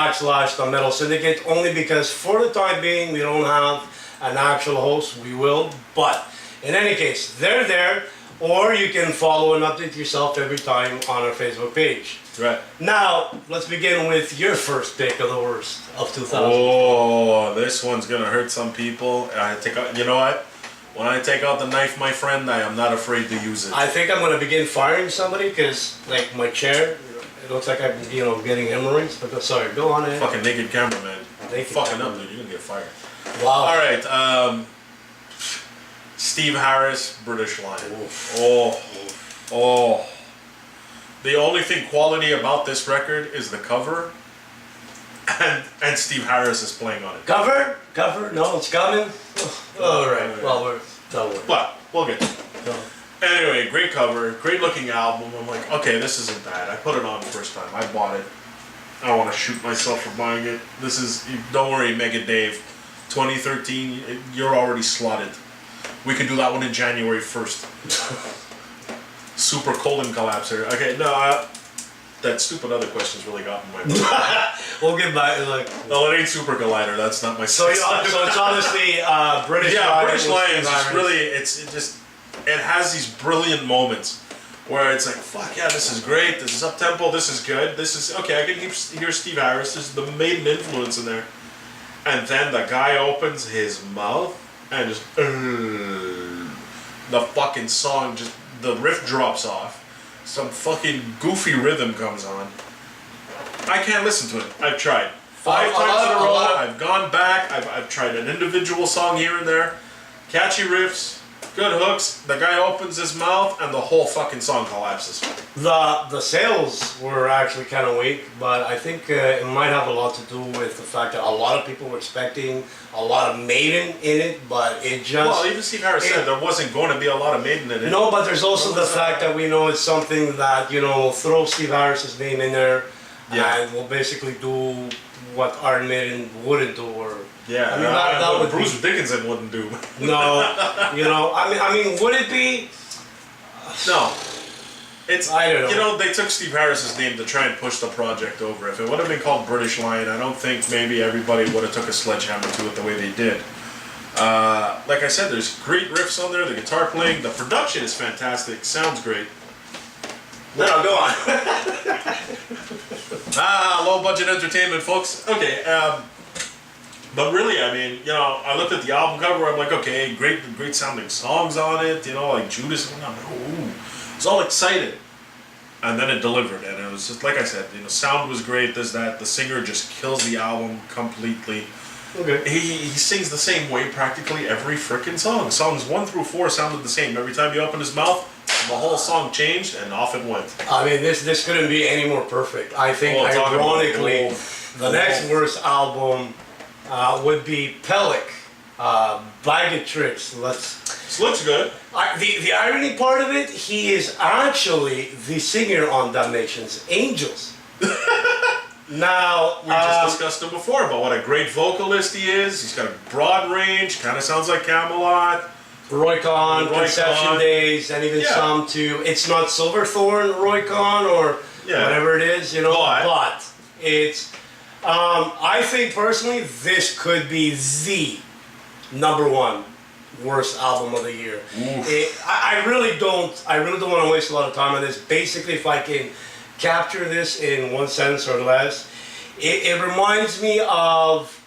the Metal Syndicate, only because for the time being we don't have an actual host. We will, but in any case, they're there, or you can follow and update yourself every time on our Facebook page. Right. Now, let's begin with your first pick of the worst of 2000. Oh, this one's gonna hurt some people. You know what? When I take out the knife, my friend, I am not afraid to use it. I think I'm gonna begin firing somebody because, like, my chair, it looks like I'm, getting hemorrhoids. But sorry, go on ahead. Fucking naked cameraman. Fucking camera. up, dude. You're gonna get fired. Wow. All right. Steve Harris, British Lion. Oof. Oh. The only thing quality about this record is the cover, and Steve Harris is playing on it. Cover? No, it's coming. All right. Well, we're done. But we'll get to it. Anyway, great cover, great looking album. I'm like, okay, this isn't bad. I put it on the first time. I bought it. I don't want to shoot myself for buying it. Don't worry, Mega Dave. 2013, you're already slotted. We can do that one in January 1st. Super colon collapser. Okay, no, that stupid other question's really gotten my mind. We'll get back. No, it ain't Super Collider. That's not my. So it's honestly British. Yeah, British Lions is really. It has these brilliant moments where it's like, fuck yeah, this is great. This is up tempo. This is good. This is okay. I can hear Steve Harris. There's the Maiden influence in there. And then the guy opens his mouth and just the fucking song, just the riff drops off, some fucking goofy rhythm comes on. I can't listen to it. I've tried. 5 times in a row. I've gone back. I've tried an individual song here and there. Catchy riffs, good hooks. The guy opens his mouth and the whole fucking song collapses. The sales were actually kind of weak, but I think it might have a lot to do with the fact that a lot of people were expecting a lot of Maiden in it, but it just... Well, even Steve Harris said there wasn't going to be a lot of Maiden in it. No, but there's also the fact that we know it's something that, you know, throw Steve Harris's name in there, and we'll basically do what Iron Maiden wouldn't do, or... Yeah, I mean, that would Bruce Dickinson wouldn't do. No, you know, I mean, would it be? No. It's, I don't know. You know, they took Steve Harris's name to try and push the project over. If it would have been called British Lion, I don't think maybe everybody would have took a sledgehammer to it the way they did. Like I said, there's great riffs on there, the guitar playing, the production is fantastic, sounds great. No, go on. Low budget entertainment, folks. Okay, but really, I mean, you know, I looked at the album cover, I'm like, okay, great sounding songs on it, you know, like Judas, and I'm like, ooh. I was all excited. And then it delivered, and it was just, like I said, you know, sound was great, this, that, the singer just kills the album completely. Okay. He sings the same way practically every frickin' song. Songs 1 through 4 sounded the same. Every time he opened his mouth, the whole song changed, and off it went. I mean, this couldn't be any more perfect. I think, ironically, the next worst album would be Pellic, Bag of Tricks. This looks good. The irony part of it, he is actually the singer on Damnation's Angels. Now, we just discussed him before about what a great vocalist he is. He's got a broad range, kind of sounds like Camelot. Roy-Con, Conception Days, and even some too. It's not Silverthorn Roy-Con or whatever it is, you know, but it's, I think personally, this could be the #1 worst album of the year. I really don't want to waste a lot of time on this. Basically, if I can capture this in one sentence or less, it reminds me of,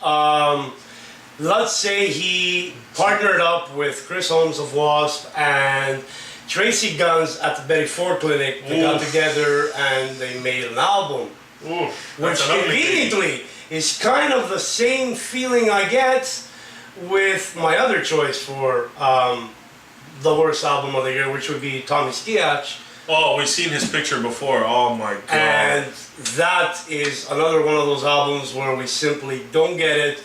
let's say he partnered up with Chris Holmes of Wasp and Tracy Guns at the Betty Ford Clinic. They got together and they made an album. Which conveniently is kind of the same feeling I get with my other choice for the worst album of the year, which would be Tommy Skiach. Oh, we've seen his picture before. Oh my god. And that is another one of those albums where we simply don't get it.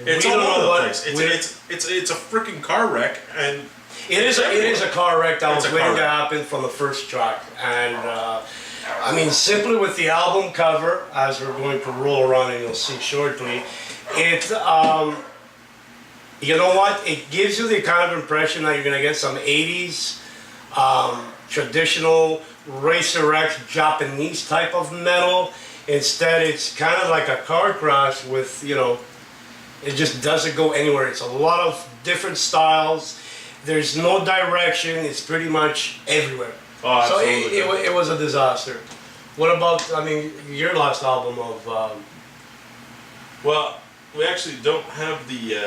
It's all over the place. It's a freaking car wreck, and it is a car wreck that was waiting to happen from the first track. And I mean, simply with the album cover, as we're going to roll around and you'll see shortly, it you know what? It gives you the kind of impression that you're gonna get some '80s traditional Racer X Japanese type of metal. Instead, it's kind of like a car crash with, you know, it just doesn't go anywhere. It's a lot of different styles. There's no direction. It's pretty much everywhere. Oh, so it was a disaster. What about, I mean, your last album of... Well, we actually don't have the...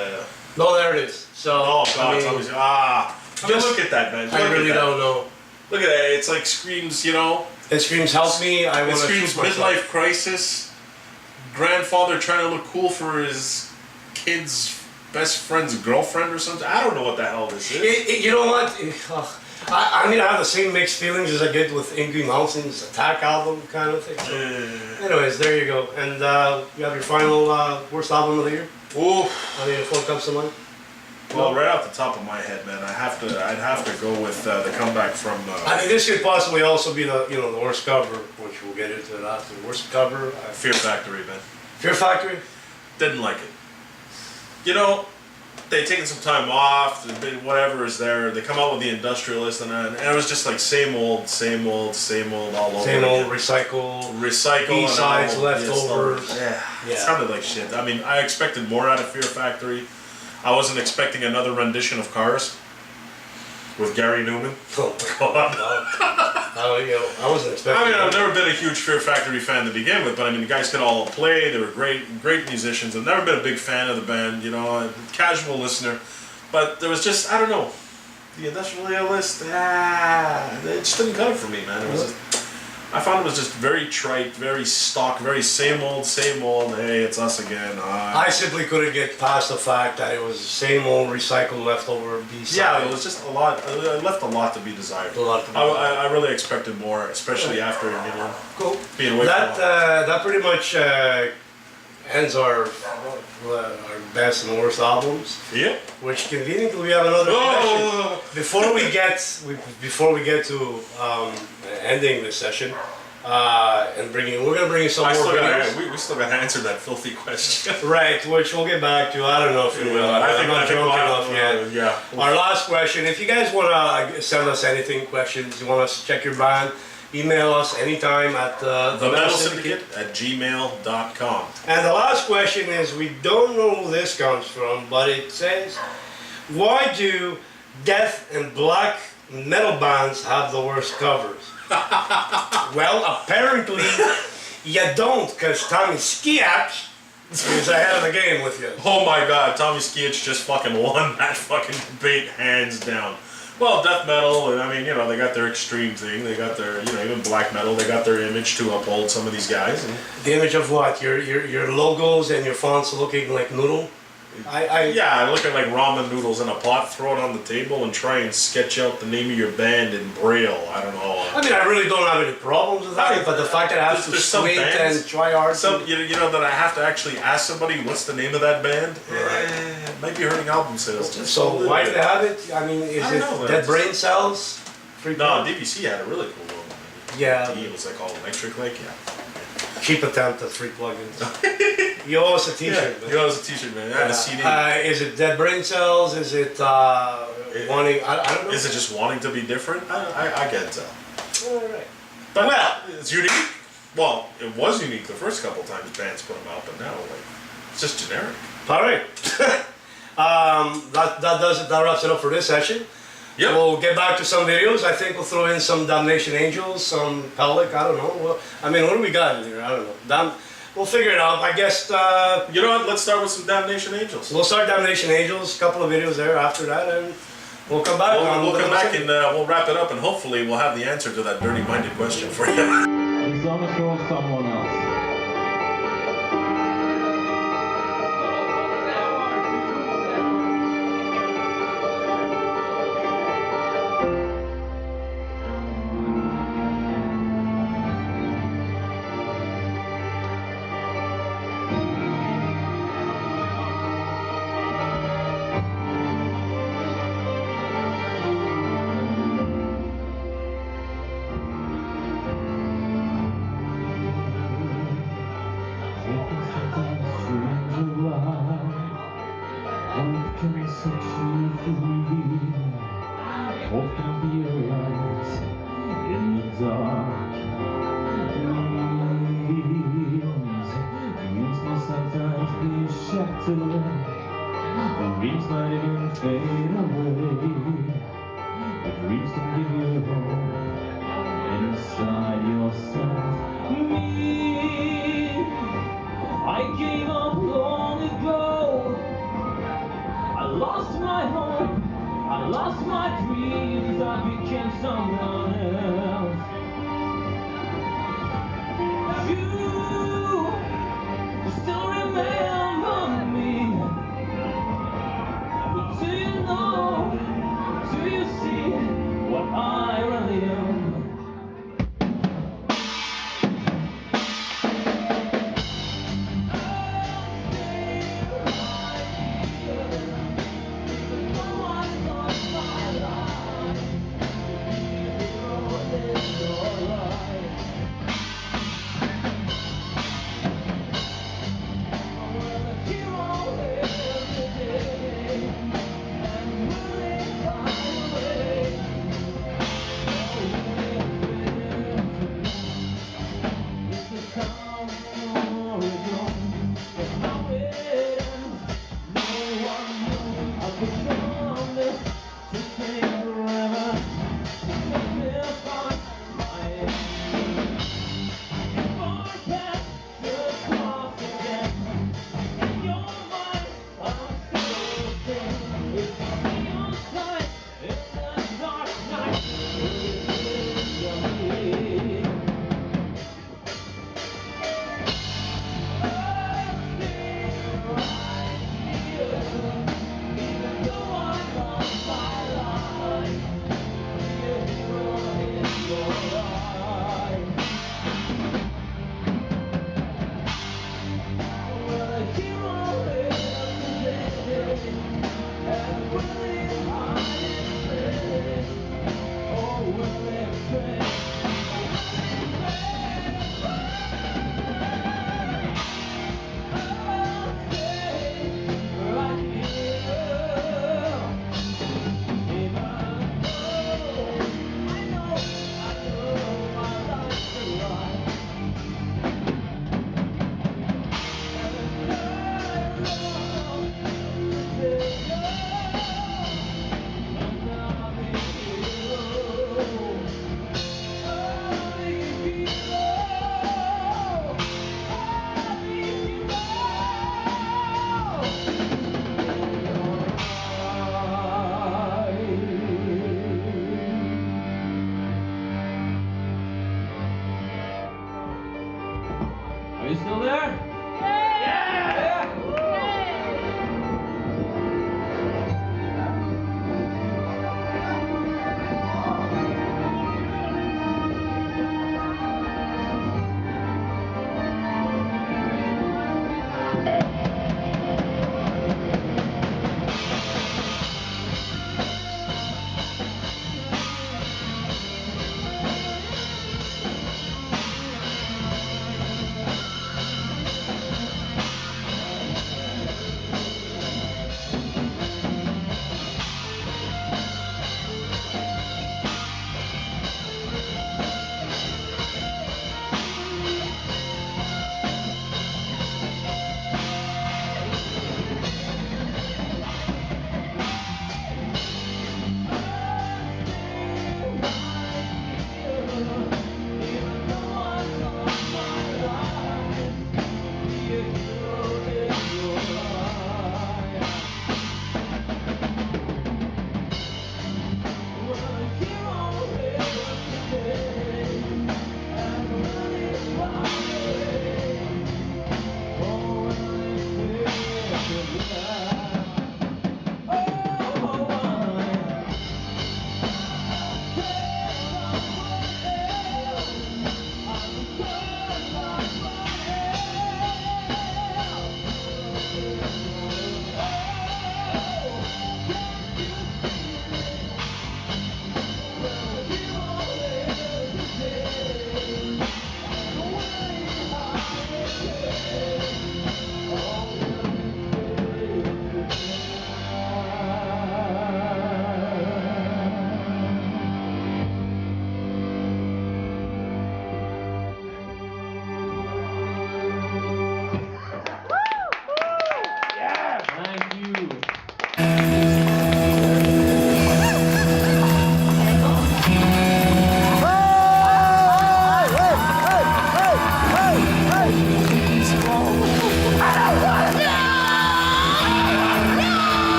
No, there it is. So, oh, God, I mean, look at that, man. I really don't know. Look at that. It's like screams, you know. It screams, help me, I want to screams midlife crisis. Grandfather trying to look cool for his kid's best friend's girlfriend or something. I don't know what the hell this is. You know what? I mean, I have the same mixed feelings as I get with Angry Mountain's Attack album kind of thing. So, anyways, there you go. And you have your final worst album of the year? Ooh. I mean, if one comes to mind. Well, right off the top of my head, man, I'd have to go with the comeback from. I mean, this could possibly also be the the worst cover, which we'll get into it after. Worst cover. Fear Factory, man. Fear Factory. Didn't like it. You know, they'd taken some time off. Whatever is there, they come out with the Industrialist, and it was just like same old, all over. Same old recycle. B-sides, leftovers. Yeah, it sounded like shit. I mean, I expected more out of Fear Factory. I wasn't expecting another rendition of Cars with Gary Newman. Oh God! I wasn't expecting. I mean, I've never been a huge Fear Factory fan to begin with, but I mean, the guys could all play. They were great musicians. I've never been a big fan of the band, you know, a casual listener. But there was just, I don't know, the Industrialist. It just didn't cut it for me, man. It was. I found it was just very trite, very stock, very same old, hey, it's us again. I simply couldn't get past the fact that it was the same old recycled leftover B-side. Yeah, it was just a lot, it left a lot to be desired. I really expected more, especially after, cool. being away that pretty much ends our best and worst albums. Yep. Which conveniently we have another question. Before we get to ending this session, and we're gonna bring you some more videos. We still gotta answer that filthy question. Right, which we'll get back to. I don't know if we will. I'm not drunk enough yet. Yeah. Our last question. If you guys wanna send us anything, questions, you want us to check your band, email us anytime at the Metal Syndicate at gmail.com. And the last question is, we don't know who this comes from, but it says, why do death and black metal bands have the worst covers? Well, apparently you don't, because Tommy Skiach is ahead of the game with you. Oh my god, Tommy Skiach just fucking won that fucking debate hands down. Well, death metal, I mean, they got their extreme thing. They got their, even black metal. They got their image to uphold some of these guys. The image of what? Your logos and your fonts looking like noodle? Yeah, looking like ramen noodles in a pot. Throw it on the table and try and sketch out the name of your band in Braille. I don't know. I mean, I really don't have any problems with that, but the fact that I have to squint and try hard. That I have to actually ask somebody what's the name of that band. It might be hurting album sales. So why do they have it? I mean, is it Dead Brain Cells? No, DPC had a really cool one. Yeah. It was like all electric, yeah. Cheap attempt at free plugins. You owe us a t-shirt. Yeah, you owe us a t-shirt, man. And a CD. Is it Dead Brain Cells? Is it wanting, I don't know. Is it just wanting to be different? I can't tell. Alright. But it's unique. Well, it was unique the first couple times bands put them out, but now it's just generic. Alright. That wraps it up for this session. Yep. We'll get back to some videos. I think we'll throw in some Damnation Angels, some Pellic, I don't know. Well, I mean, what do we got in here? I don't know. We'll figure it out. I guess... you know what? Let's start with some Damnation Angels. We'll start Damnation Angels, a couple of videos there after that, and we'll come back. We'll come back and we'll wrap it up, and hopefully we'll have the answer to that dirty-minded question for you. It's on the floor of someone else. Dreams might even fade away. The dreams can give you hope inside yourself. Me, I gave up long ago. I lost my hope, I lost my dreams. I became someone else. You still remember me. Do you know, do you see what I really am? Are you still there?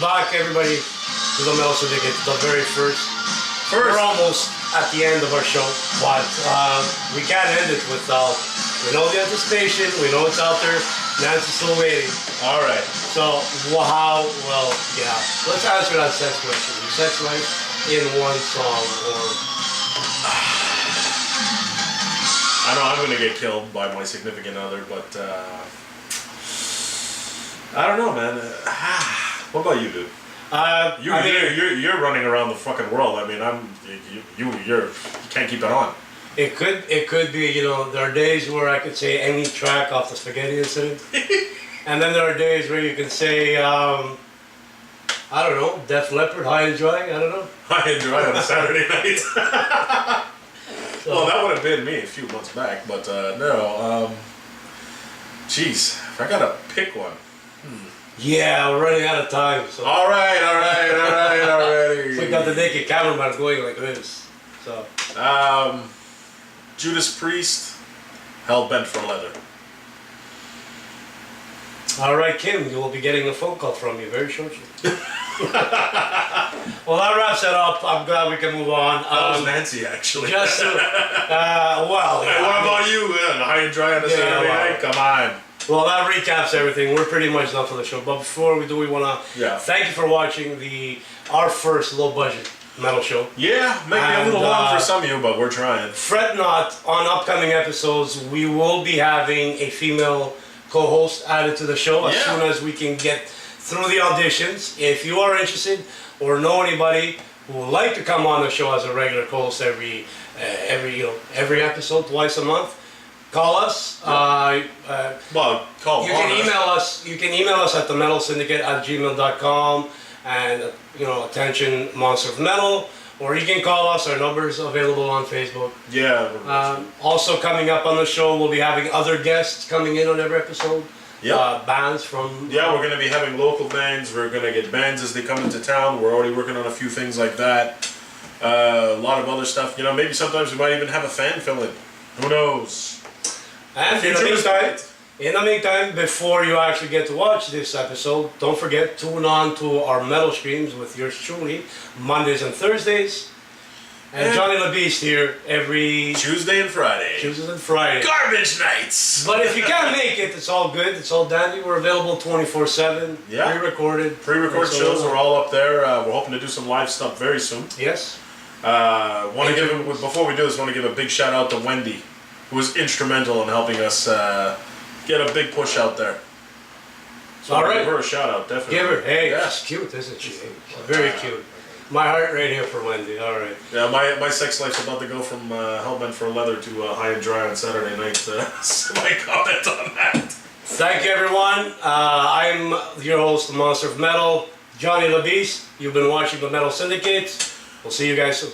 back everybody to the Metal Syndicate, the very first. We're almost at the end of our show, but we can't end it without, we know the anticipation, we know it's out there, Nancy's still waiting. All right. So, well, yeah, let's answer that sex question. Your sex life in one song, or... I know I'm going to get killed by my significant other, but I don't know, man. What about you, dude? You're running around the fucking world. I mean, you can't keep it on. It could be, you know, there are days where I could say any track off the Spaghetti Incident. And then there are days where you can say, I don't know, Def Leppard, High and Dry, I don't know. High and Dry on a Saturday night. Well, that would have been me a few months back, but no. Jeez, if I gotta pick one. Yeah, we're running out of time. So. All right, already. So we got the naked cameraman going like this. So. Judas Priest, Hell Bent for Leather. All right, Kim, you will be getting a phone call from you very shortly. Well, that wraps it up. I'm glad we can move on. That was Nancy, actually. Just, well, yeah, what about you? High and Dry on the Saturday night? Come on. Well, that recaps everything. We're pretty much done for the show. But before we do, we want to thank you for watching our first low-budget metal show. Yeah, maybe a little long for some of you, but we're trying. Fret not, on upcoming episodes, we will be having a female co-host added to the show as soon as we can get through the auditions. If you are interested or know anybody who would like to come on the show as a regular co-host every episode, twice a month, call us. Call. You can email us. You can email us at themetalsyndicate@gmail.com and attention Monster of Metal, or you can call us. Our number's available on Facebook. Yeah. Also coming up on the show, we'll be having other guests coming in on every episode. Yeah. Bands from. Yeah, we're going to be having local bands. We're going to get bands as they come into town. We're already working on a few things like that. A lot of other stuff. Maybe sometimes we might even have a fan fill in. Who knows? And in the meantime, before you actually get to watch this episode, don't forget, tune on to our metal streams with yours truly, Mondays and Thursdays. And Johnny LaBeast here every Tuesday and Friday. Tuesdays and Friday. Garbage nights! But if you can't make it, it's all good. It's all dandy. We're available 24/7. Yeah. Pre-recorded. Pre-recorded shows are all up there. We're hoping to do some live stuff very soon. Yes. Before we do this, I want to give a big shout out to Wendy, who was instrumental in helping us get a big push out there. So all right. Give her a shout out, definitely. Give her. Hey, she's cute, isn't she? Very cute. My heart right here for Wendy. All right. Yeah, my sex life's about to go from Hellbent for Leather to High and Dry on Saturday night. So my comment on that. Thank you, everyone. I'm your host, the Monster of Metal, Johnny LaBeast. You've been watching the Metal Syndicate. We'll see you guys soon.